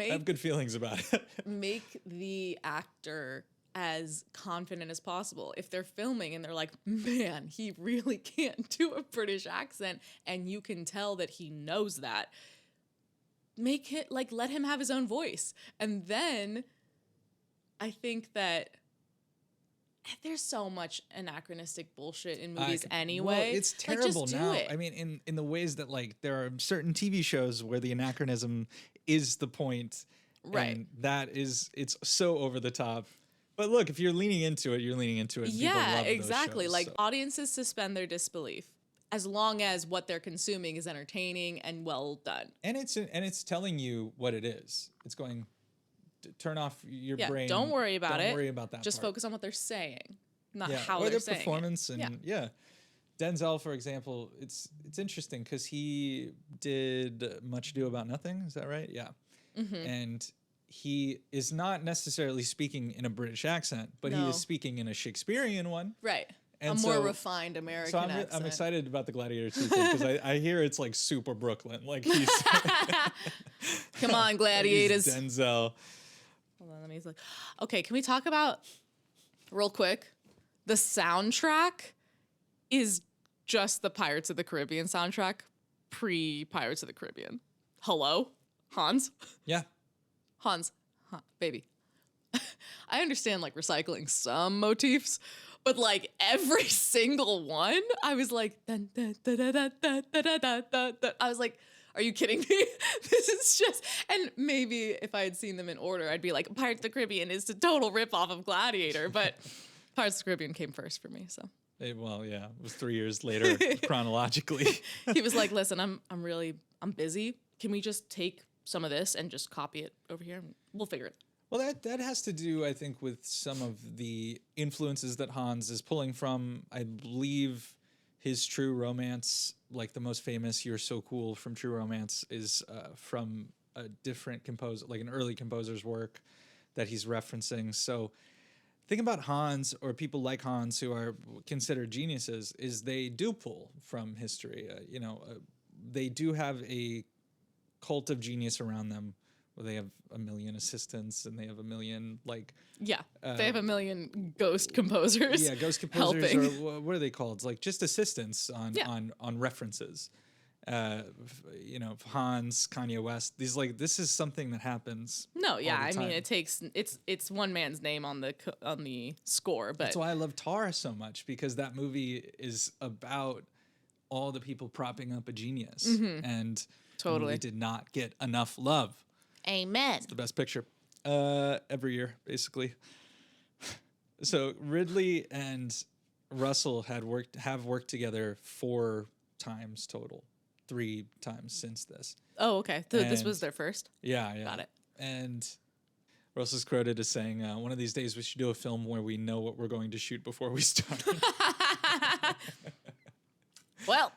B: I
A: have good feelings about it.
B: Make the actor as confident as possible. If they're filming and they're like, man, he really can't do a British accent, and you can tell that he knows that, make it like let him have his own voice, and then. I think that there's so much anachronistic bullshit in movies anyway.
A: Well, it's terrible now. I mean, in the ways that like there are certain TV shows where the anachronism is the point,
B: right?
A: And it's so over the top. But look, if you're leaning into it, you're leaning into it. And
B: yeah, exactly. Shows, like audiences suspend their disbelief as long as what they're consuming is entertaining and well done.
A: And it's telling you what it is. It's going. Turn off your brain.
B: Don't worry about it.
A: Don't worry about that.
B: Just
A: part.
B: focus on what they're saying, not how they're saying
A: performance. And Denzel, for example, it's interesting because he did Much Ado About Nothing. Is that right? Yeah. And he is not necessarily speaking in a British accent, but he is speaking in a Shakespearean one.
B: Right. And more refined American accent.
A: I'm excited about the Gladiator 2 thing because I hear it's like super Brooklyn. Like he's
B: come on, gladiators.
A: Denzel.
B: Hold on, let me look. Okay, can we talk about real quick? The soundtrack is just the Pirates of the Caribbean soundtrack, pre-Pirates of the Caribbean. Hello, Hans.
A: Yeah,
B: Hans, baby. I understand like recycling some motifs, but like every single one, I was like, dun, dun, dun, dun, dun, dun, dun, dun, dun, dun. I was like, are you kidding me? This is just, and maybe if I had seen them in order, I'd be like, Pirates of the Caribbean is a total ripoff of Gladiator, but Pirates of the Caribbean came first for me, so.
A: Well, yeah, it was 3 years later chronologically.
B: He was like, listen, I'm busy. Can we just take some of this and just copy it over here? And we'll figure it out.
A: Well, that has to do, I think, with some of the influences that Hans is pulling from. I believe his True Romance, like the most famous "You're So Cool" from True Romance, is from a different composer, like an early composer's work that he's referencing. So thing about Hans or people like Hans who are considered geniuses is they do pull from history. They do have a cult of genius around them where they have a million assistants and they have a million
B: Yeah, they have a million ghost composers.
A: yeah, ghost composers
B: helping.
A: or what are they called? It's like just assistants
B: Yeah.
A: on references. Hans, Kanye West. This is something that happens.
B: No, yeah,
A: all the
B: I mean
A: time.
B: it takes it's one man's name on the score, but
A: That's why I love Tar so much, because that movie is about all the people propping up a genius, and the
B: Totally.
A: movie did not get enough love.
B: amen.
A: The best picture every year, basically. So Ridley and Russell have worked together 4 times total, 3 times since this.
B: Oh, okay. This
A: And-
B: was their first.
A: Yeah.
B: Got it.
A: And Russell's quoted as saying, "One of these days we should do a film where we know what we're going to shoot before we start."
B: Well,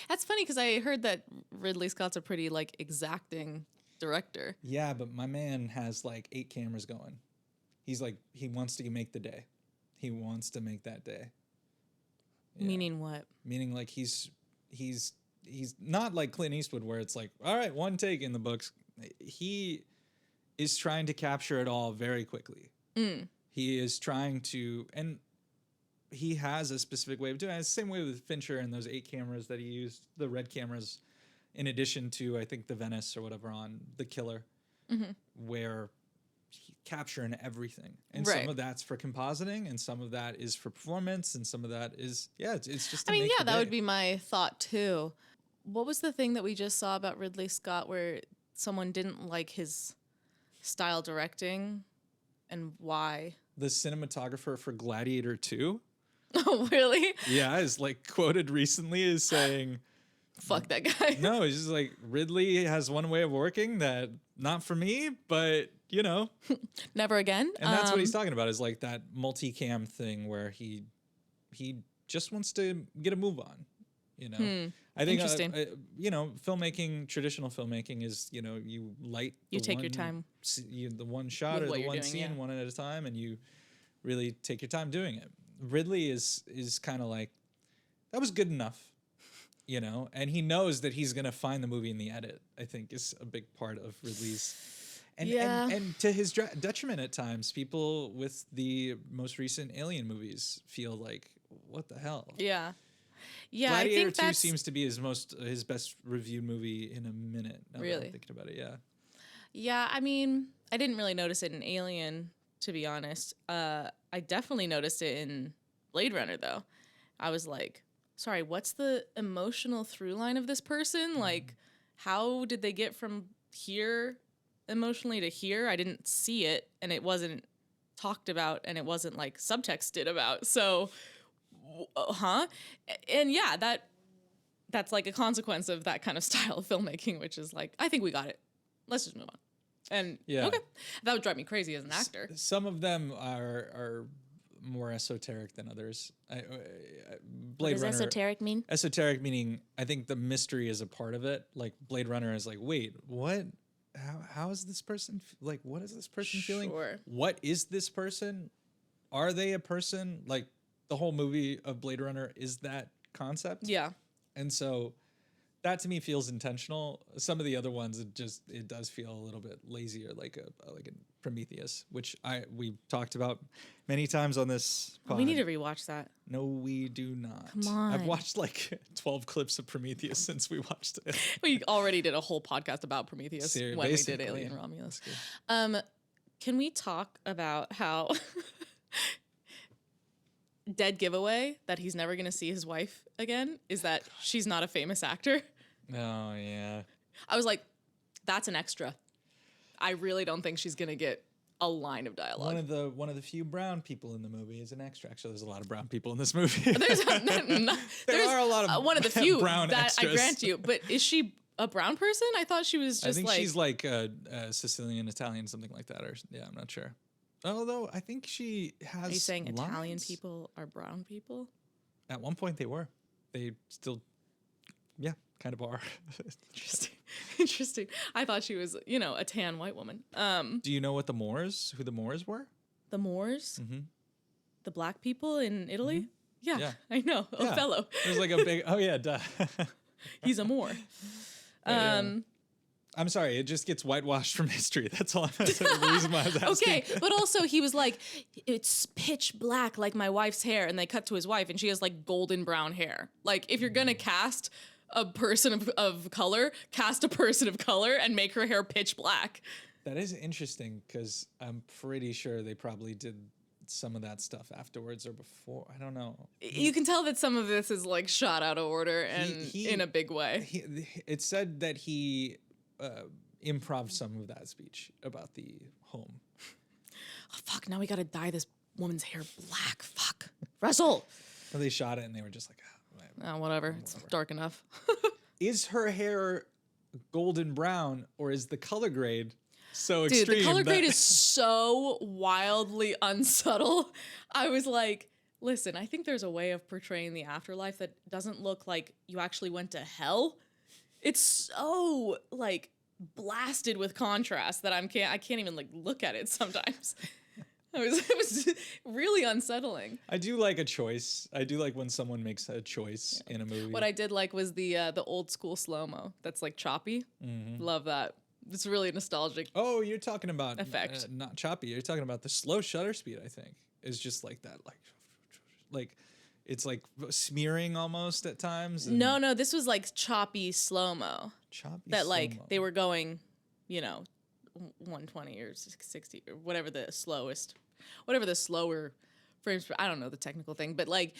B: that's funny because I heard that Ridley Scott's a pretty exacting director.
A: Yeah, but my man has 8 cameras going. He's he wants to make the day. He wants to make that day. Yeah.
B: Meaning what?
A: Meaning he's not like Clint Eastwood where it's all right, 1 take in the books. He is trying to capture it all very quickly. He is trying to, and he has a specific way of doing it. It's the same way with Fincher and those 8 cameras that he used, the red cameras, in addition to, I think, the Venice or whatever on The Killer, where he capturing everything. And
B: Right.
A: some of that's for compositing, and some of that is for performance, and some of that is, it's just to
B: I mean,
A: make
B: yeah,
A: the
B: that
A: day.
B: would be my thought too. What was the thing that we just saw about Ridley Scott where someone didn't like his style directing, and why?
A: The cinematographer for Gladiator 2,
B: Oh, really?
A: yeah, is quoted recently as saying,
B: Fuck that guy.
A: no, it's just Ridley has one way of working that not for me, but
B: Never again.
A: and that's what he's talking about is that multicam thing where he just wants to get a move on, I think
B: Interesting.
A: filmmaking, traditional filmmaking is you light
B: You
A: the
B: take your
A: one
B: time
A: the one shot
B: with
A: or
B: what
A: the
B: you're
A: one
B: doing,
A: scene
B: yeah.
A: one at a time, and you really take your time doing it. Ridley is kind of that was good enough, and he knows that he's gonna find the movie in the edit. I think is a big part of Ridley's, and
B: Yeah.
A: and to his detriment at times, people with the most recent Alien movies feel what the hell.
B: Yeah. Yeah,
A: Gladiator
B: I think
A: 2
B: that's
A: seems to be his best reviewed movie in a minute. Now that
B: Really?
A: I'm thinking about it, yeah.
B: Yeah, I mean, I didn't really notice it in Alien, to be honest. I definitely noticed it in Blade Runner, though. I was like, sorry, what's the emotional through line of this person? How did they get from here emotionally to here? I didn't see it, and it wasn't talked about, and it wasn't subtexted about. So, and yeah, that's a consequence of that kind of style of filmmaking, which is I think we got it. Let's just move on. And
A: Yeah.
B: okay, that would drive me crazy as an actor.
A: Some of them are more esoteric than others. Blade
B: Does
A: Runner.
B: esoteric mean?
A: Esoteric meaning I think the mystery is a part of it. Blade Runner is wait, what? How is this person what is this person feeling?
B: Sure.
A: What is this person? Are they a person? The whole movie of Blade Runner is that concept.
B: Yeah.
A: And so that to me feels intentional. Some of the other ones, it does feel a little bit lazier, like a Prometheus, which we've talked about many times on this pod.
B: We need to rewatch that.
A: No, we do not.
B: Come on.
A: I've watched 12 clips of Prometheus since we watched it.
B: We already did a whole podcast about Prometheus when we did
A: Basically.
B: Alien Romulus. Can we talk about how dead giveaway that he's never going to see his wife again is that she's not a famous actor?
A: Oh, yeah.
B: I was like, that's an extra. I really don't think she's going to get a line of dialogue.
A: One of the few brown people in the movie is an extra. Actually, there's a lot of brown people in this movie.
B: There's
A: are a lot of
B: one of the few
A: brown
B: that
A: extras.
B: I grant you. But is she a brown person? I thought she was
A: I
B: just
A: think she's Sicilian, Italian, something like that. Or yeah, I'm not sure. Although I think she has.
B: Are you saying Italian
A: lines.
B: people are brown people?
A: At one point they were. They still, yeah, kind of are.
B: Interesting. Interesting. I thought she was, a tan white woman.
A: Do you know who the Moors were?
B: The Moors,
A: Mm-hmm.
B: the black people in Italy.
A: Mhm.
B: Yeah,
A: Yeah.
B: I know.
A: Yeah.
B: Othello.
A: There's like a big. Oh yeah, duh.
B: He's a Moor.
A: Yeah. I'm sorry, it just gets whitewashed from history. That's all. That's the reason why I was asking.
B: Okay, but also he was like, it's pitch black like my wife's hair, and they cut to his wife, and she has like golden brown hair. Like, if you're gonna cast a person of color, cast a person of color and make her hair pitch black.
A: That is interesting because I'm pretty sure they probably did some of that stuff afterwards or before. I don't know.
B: You can tell that some of this is like shot out of order and in a big way.
A: It said that he improv some of that speech about the home.
B: Oh, fuck, now we gotta dye this woman's hair black. Fuck. Russell!
A: So they shot it and they were just like,
B: Whatever. It's dark enough.
A: is her hair golden brown or is the color grade so
B: Dude,
A: extreme?
B: the color grade is so wildly unsubtle. I was like, listen, I think there's a way of portraying the afterlife that doesn't look like you actually went to hell. It's so like blasted with contrast that I can't even like look at it sometimes. It was really unsettling.
A: I do like a choice. I do like when someone makes a choice in a movie.
B: What I did like was the old school slow-mo that's like choppy.
A: Mm-hmm.
B: Love that. It's really nostalgic.
A: Oh, you're talking about
B: Effect.
A: not choppy. You're talking about the slow shutter speed. I think is just like that, like it's like smearing almost at times. And
B: No, this was like choppy slow-mo.
A: choppy.
B: That like
A: slow-mo.
B: they were going, 120 or 60 or whatever the slower frames. I don't know the technical thing, but like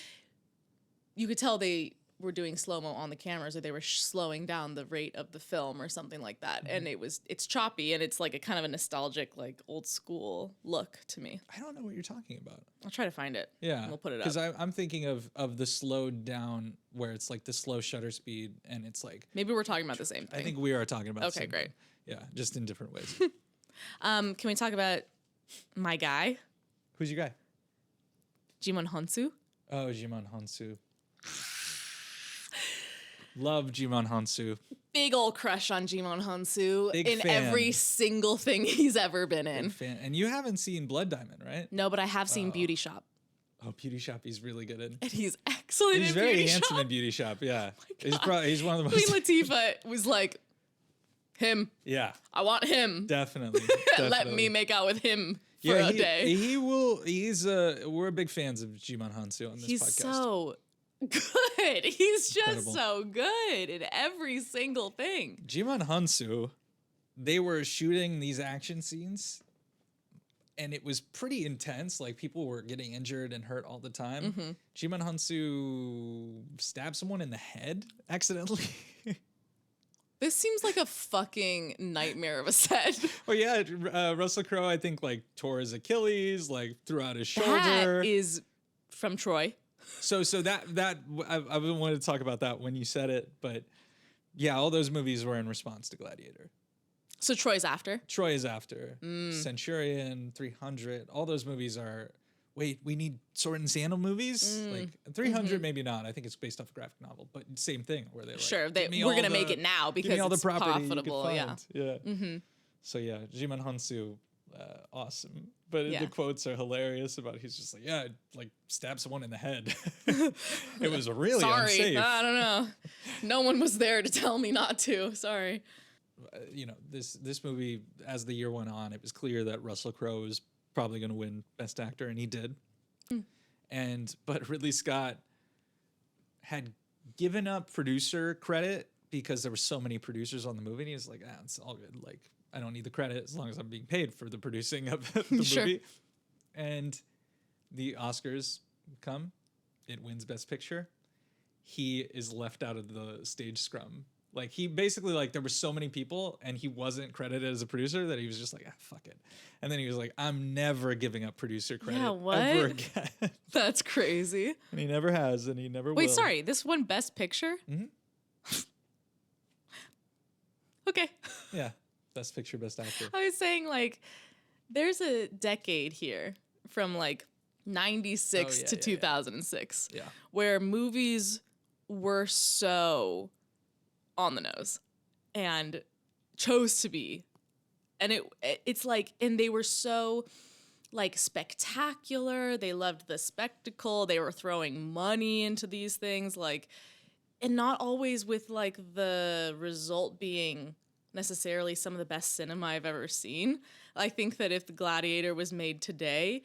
B: you could tell they were doing slow-mo on the cameras, or they were slowing down the rate of the film or something like that.
A: Mm-hmm.
B: And it's choppy and it's like a kind of a nostalgic, like old school look to me.
A: I don't know what you're talking about.
B: I'll try to find it.
A: Yeah,
B: and we'll put it up.
A: Because I'm thinking of the slowed down where it's like the slow shutter speed and it's like.
B: Maybe we're talking about the same thing.
A: I think we are talking about. the
B: Okay,
A: same
B: great.
A: thing. Yeah, just in different ways.
B: Can we talk about my guy,
A: Who's your guy?
B: Djimon Hounsou?
A: Oh, Djimon Hounsou. Love Djimon Hounsou.
B: Big old crush on Djimon Hounsou
A: Big
B: in
A: fan.
B: every single thing he's ever been in.
A: Big fan. And you haven't seen Blood Diamond, right?
B: No, but I have seen Beauty Shop,
A: Oh, Beauty Shop. He's really good in.
B: and he's excellent
A: He's
B: in
A: very
B: Beauty
A: handsome
B: Shop.
A: in Beauty Shop. Yeah,
B: my
A: he's one of the
B: Queen
A: most.
B: Latifah was like, him.
A: Yeah,
B: I want him.
A: definitely.
B: Let
A: definitely.
B: me make out with him for a day.
A: He will. We're big fans of Djimon Hounsou on this
B: He's
A: podcast.
B: so good. He's just
A: Incredible.
B: so good in every single thing.
A: Djimon Hounsou, they were shooting these action scenes, and it was pretty intense. Like people were getting injured and hurt all the time.
B: Mm-hmm.
A: Djimon Hounsou stabbed someone in the head accidentally.
B: This seems like a fucking nightmare of a set.
A: Well, yeah, Russell Crowe, I think, like tore his Achilles, like threw out his shoulder.
B: That is from Troy.
A: So that I wanted to talk about that when you said it, but yeah, all those movies were in response to Gladiator.
B: So Troy's after.
A: Troy is after Centurion, 300. All those movies are. Wait, we need Sword and Sandal movies. Like 300, maybe not. I think it's based off a graphic novel, but same thing where they're like,
B: Sure,
A: "Give me
B: we're
A: all
B: gonna
A: the-
B: make it now
A: give
B: because
A: me all
B: it's
A: the property you could
B: profitable. Yeah.
A: find." Yeah.
B: Mm-hmm.
A: So yeah, Djimon Hounsou, awesome. But
B: Yeah.
A: the quotes are hilarious about he's just like, yeah, like stab someone in the head. It was really
B: Sorry,
A: unsafe.
B: I don't know. No one was there to tell me not to. Sorry.
A: This movie, as the year went on, it was clear that Russell Crowe was probably going to win Best Actor, and he did. But Ridley Scott had given up producer credit because there were so many producers on the movie. And he was like, it's all good. Like, I don't need the credit as long as I'm being paid for the producing of the
B: Sure.
A: movie. And the Oscars come. It wins Best Picture. He is left out of the stage scrum. Like, he basically, like, there were so many people and he wasn't credited as a producer that he was just like, fuck it. And then he was like, I'm never giving up producer credit
B: what?
A: ever again.
B: That's crazy.
A: And he never has, and he never will.
B: Wait, sorry. This won Best Picture?
A: Mhm.
B: Okay.
A: Yeah. Best Picture, Best Actor.
B: I was saying, like, there's a decade here from, like, 96 to 2006
A: Yeah.
B: where movies were so on the nose and chose to be. And it's like, and they were so like spectacular. They loved the spectacle. They were throwing money into these things, like, and not always with like the result being necessarily some of the best cinema I've ever seen. I think that if the Gladiator was made today,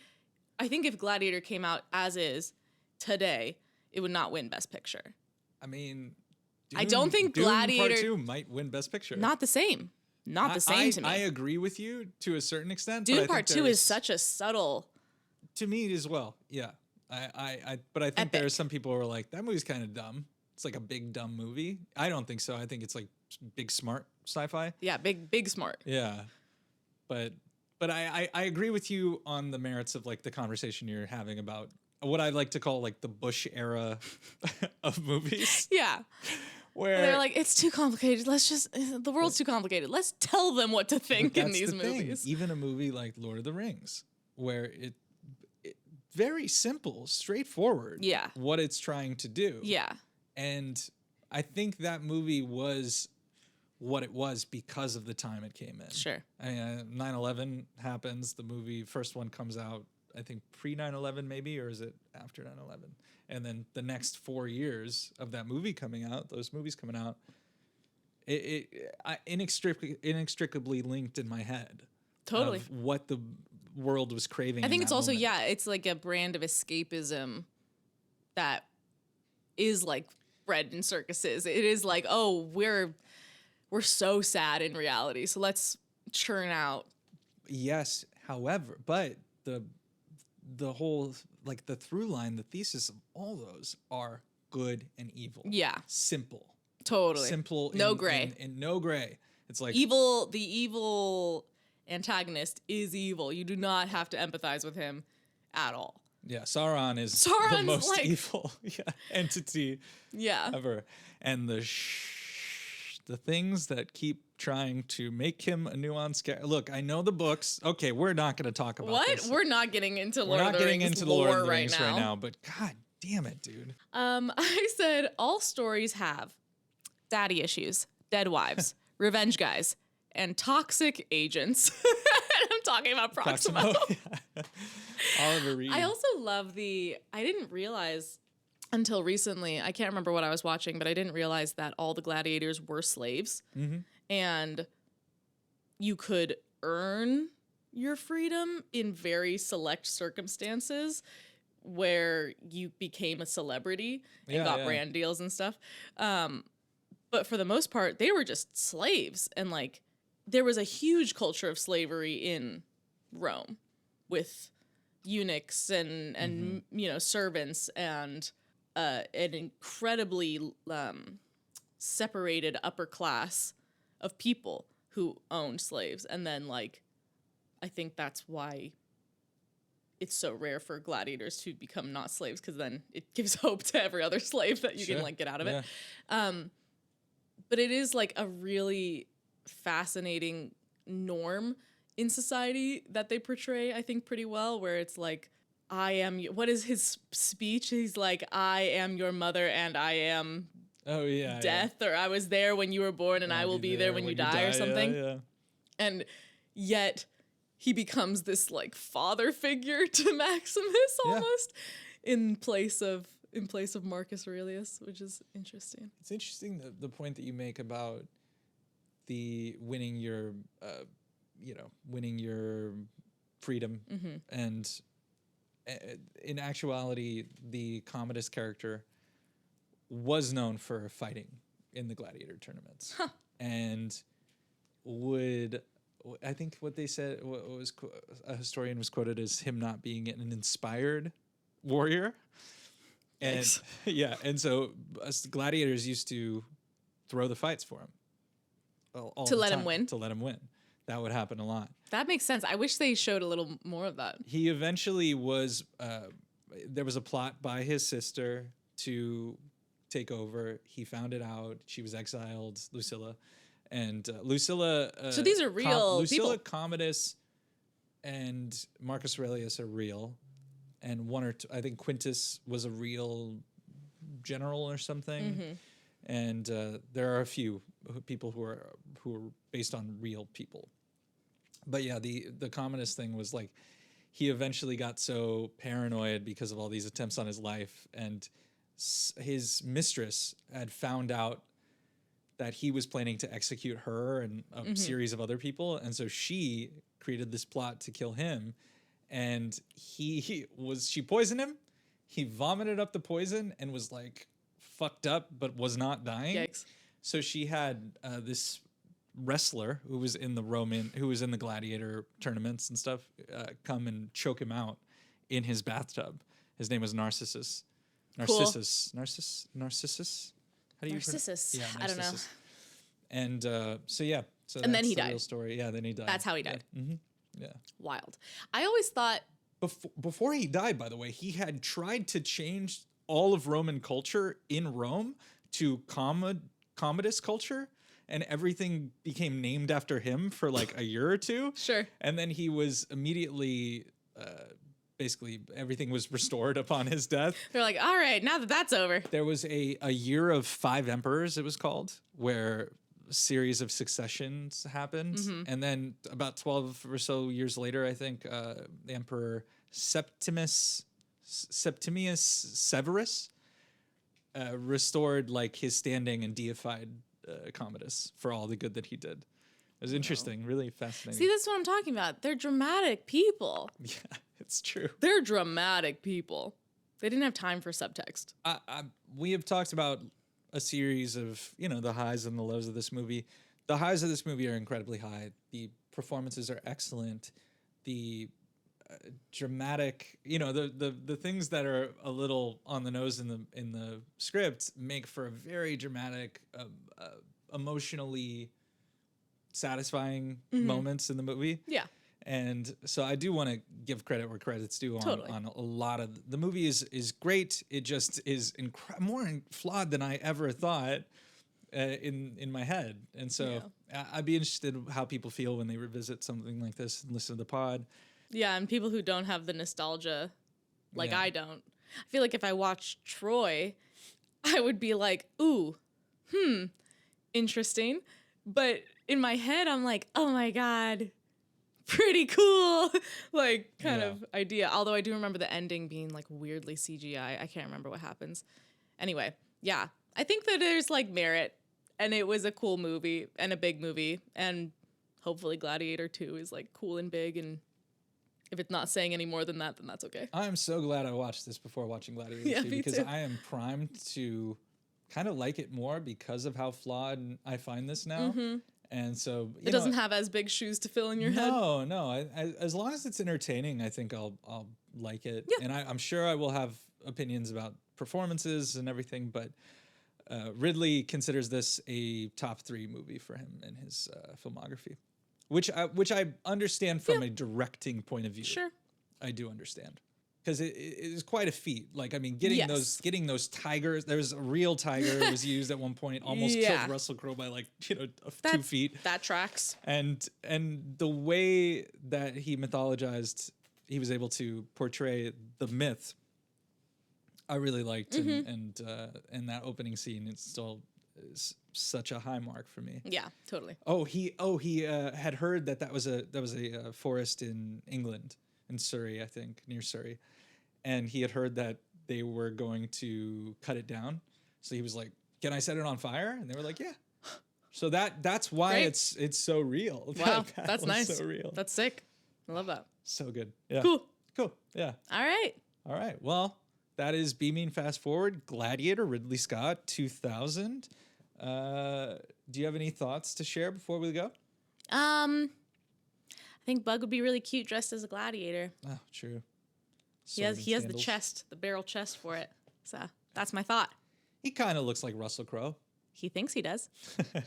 B: I think if Gladiator came out as is today, it would not win Best Picture.
A: I mean,
B: I don't think
A: Dune
B: Gladiator
A: Part 2 might win Best Picture.
B: Not the same. Not the same to me.
A: I agree with you to a certain extent.
B: Dune
A: but I
B: Part
A: think
B: 2 is such a subtle.
A: To me as well. Yeah. But I think
B: Epic.
A: there are some people who are like, that movie's kind of dumb. It's like a big dumb movie. I don't think so. I think it's like big smart sci-fi.
B: Yeah, big smart.
A: Yeah. But I agree with you on the merits of like the conversation you're having about what I like to call like the Bush era of movies.
B: Yeah.
A: Where
B: they're like, it's too complicated. The world's too complicated. Let's tell them what to think in these movies.
A: Even a movie like Lord of the Rings, where it very simple, straightforward.
B: Yeah.
A: What it's trying to do.
B: Yeah.
A: And I think that movie was what it was because of the time it came in.
B: Sure.
A: I mean, 9/11 happens. The movie, first one comes out, I think pre 9/11 maybe, or is it after 9/11? And then the next 4 years of that movie coming out, those movies coming out, I inextricably linked in my head.
B: Totally.
A: Of what the world was craving.
B: I think it's also,
A: moment.
B: it's like a brand of escapism that is like bred in circuses. It is like, oh, we're so sad in reality, so let's churn out.
A: Yes, however, but the whole, like the through line, the thesis of all those are good and evil.
B: Yeah.
A: Simple.
B: Totally.
A: Simple.
B: No gray.
A: And no gray. It's like
B: evil. The evil antagonist is evil. You do not have to empathize with him at all.
A: Yeah, Sauron is the
B: Sauron's
A: most
B: like-
A: evil entity
B: Yeah.
A: ever. And the things that keep trying to make him a nuanced character. Look, I know the books. Okay, we're not going to talk about
B: What?
A: this.
B: We're not getting into
A: We're
B: Lord
A: not
B: of the
A: getting
B: Rings
A: into the Lord of the
B: right
A: Rings
B: now.
A: right now, but god damn it, dude.
B: I said all stories have daddy issues, dead wives, revenge guys, and toxic agents. I'm talking about Proximo.
A: Yeah. Oliver Reed.
B: I also love I didn't realize until recently, I can't remember what I was watching, but I didn't realize that all the gladiators were slaves.
A: Mm-hmm.
B: And you could earn your freedom in very select circumstances where you became a celebrity and got brand deals and stuff. But for the most part, they were just slaves. And like, there was a huge culture of slavery in Rome with eunuchs and servants and an incredibly separated upper class of people who owned slaves. And then like, I think that's why it's so rare for gladiators to become not slaves, because then it gives hope to every other slave that you can like get out of it. But it is like a really fascinating norm in society that they portray, I think, pretty well, where it's like, what is his speech? He's like, I am your mother and I am death, or I was there when you were born and I will be there when you die or something.
A: Yeah.
B: And yet he becomes this like father figure to Maximus almost in place of Marcus Aurelius, which is interesting.
A: It's interesting the point that you make about the winning your freedom.
B: Mm-hmm.
A: And in actuality, the Commodus character was known for fighting in the gladiator tournaments. And I think what they said, a historian was quoted as him not being an inspired warrior. And and so us gladiators used to throw the fights for him. All
B: To
A: the
B: let him
A: time,
B: win?
A: To let him win. That would happen a lot.
B: That makes sense. I wish they showed a little more of that.
A: He eventually was, there was a plot by his sister to take over. He found it out. She was exiled, Lucilla. And Lucilla...
B: So these are real
A: Lucilla,
B: people.
A: Commodus, and Marcus Aurelius are real. And one or two, I think Quintus was a real general or something.
B: Mm-hmm.
A: And there are a few people who are based on real people. But yeah, the Commodus thing was like, he eventually got so paranoid because of all these attempts on his life, and his mistress had found out that he was planning to execute her and a series of other people, and so she created this plot to kill him. And she poisoned him. He vomited up the poison and was like fucked up, but was not dying.
B: Yikes.
A: So she had this wrestler who was in the Gladiator tournaments and stuff, come and choke him out in his bathtub. His name was Narcissus. Narcissus.
B: Cool.
A: Narcissus. How do you
B: Narcissus.
A: Yeah,
B: I don't know.
A: And so yeah. So
B: And then
A: that's
B: he
A: the
B: died.
A: real story. Yeah, then he died.
B: That's how he died.
A: Yeah. Yeah.
B: Wild. I always thought.
A: Before he died, by the way, he had tried to change all of Roman culture in Rome to Commodus culture, and everything became named after him for like a year or two.
B: Sure.
A: And then he was immediately, basically, everything was restored upon his death.
B: They're like, all right, now that that's over.
A: There was a year of 5 emperors, it was called, where a series of successions happened. And then about 12 or so years later, I think, the Emperor Septimius Severus restored like his standing and deified Commodus for all the good that he did. It was interesting, really fascinating.
B: See, that's what I'm talking about. They're dramatic people.
A: Yeah, it's true.
B: They're dramatic people. They didn't have time for subtext.
A: We have talked about a series of, the highs and the lows of this movie. The highs of this movie are incredibly high. The performances are excellent. The dramatic, the things that are a little on the nose in the script make for a very dramatic, emotionally satisfying moments in the movie.
B: Yeah.
A: And so I do want to give credit where credit's due on a lot of the movie is great. It just is more flawed than I ever thought in my head. And so I'd be interested in how people feel when they revisit something like this and listen to the pod.
B: Yeah, and people who don't have the nostalgia, like I don't. I feel like if I watched Troy, I would be like, ooh, interesting. But in my head, I'm like, oh my God, pretty cool, like kind of idea. Although I do remember the ending being like weirdly CGI. I can't remember what happens. Anyway, yeah, I think that there's like merit, and it was a cool movie and a big movie, and hopefully Gladiator 2 is like cool and big, and if it's not saying any more than that, then that's okay.
A: I'm so glad I watched this before watching Gladiator 2 because
B: too.
A: I am primed to kind of like it more because of how flawed I find this now. And so
B: it doesn't have as big shoes to fill in your head.
A: No. As long as it's entertaining, I think I'll like it. Yeah. And I'm sure I will have opinions about performances and everything, but Ridley considers this a top 3 movie for him in his filmography, which I understand from a directing point of view.
B: Sure,
A: I do understand. Because it is quite a feat. Like, I mean, getting those tigers. There's a real tiger that was used at one point, almost killed Russell Crowe by 2 feet.
B: That tracks.
A: And the way that he mythologized, he was able to portray the myth. I really liked, and that opening scene, it's still is such a high mark for me.
B: Yeah, totally.
A: He had heard that was a forest in England. In Surrey, I think, near Surrey. And he had heard that they were going to cut it down. So he was like, can I set it on fire? And they were like, yeah. So that's why it's so real.
B: Wow, that's nice.
A: So real.
B: That's sick. I love that.
A: So good. Yeah.
B: Cool.
A: Yeah.
B: All right.
A: Well, that is Beaming Fast Forward, Gladiator, Ridley Scott, 2000. Do you have any thoughts to share before we go?
B: I think Bug would be really cute dressed as a gladiator.
A: Oh, true.
B: He has the chest, the barrel chest for it. So that's my thought.
A: He kind of looks like Russell Crowe.
B: He thinks he does. All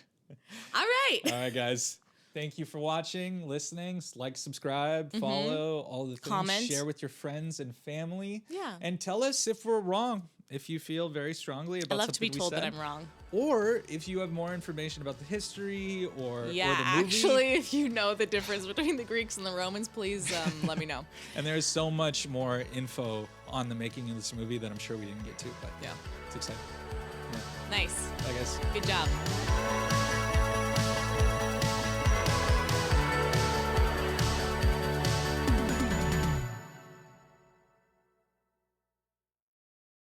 B: right.
A: All right, guys. Thank you for watching, listening. Like, subscribe, follow, all the things.
B: Comment.
A: Share with your friends and family.
B: Yeah.
A: And tell us if we're wrong, if you feel very strongly about
B: I love to be
A: something we
B: told that
A: said.
B: I'm wrong.
A: Or if you have more information about the history or the movie.
B: Actually, if you know the difference between the Greeks and the Romans, please let me know.
A: And there's so much more info on the making of this movie that I'm sure we didn't get to, but yeah, it's exciting. Yeah.
B: Nice.
A: Bye, guys.
B: Good job.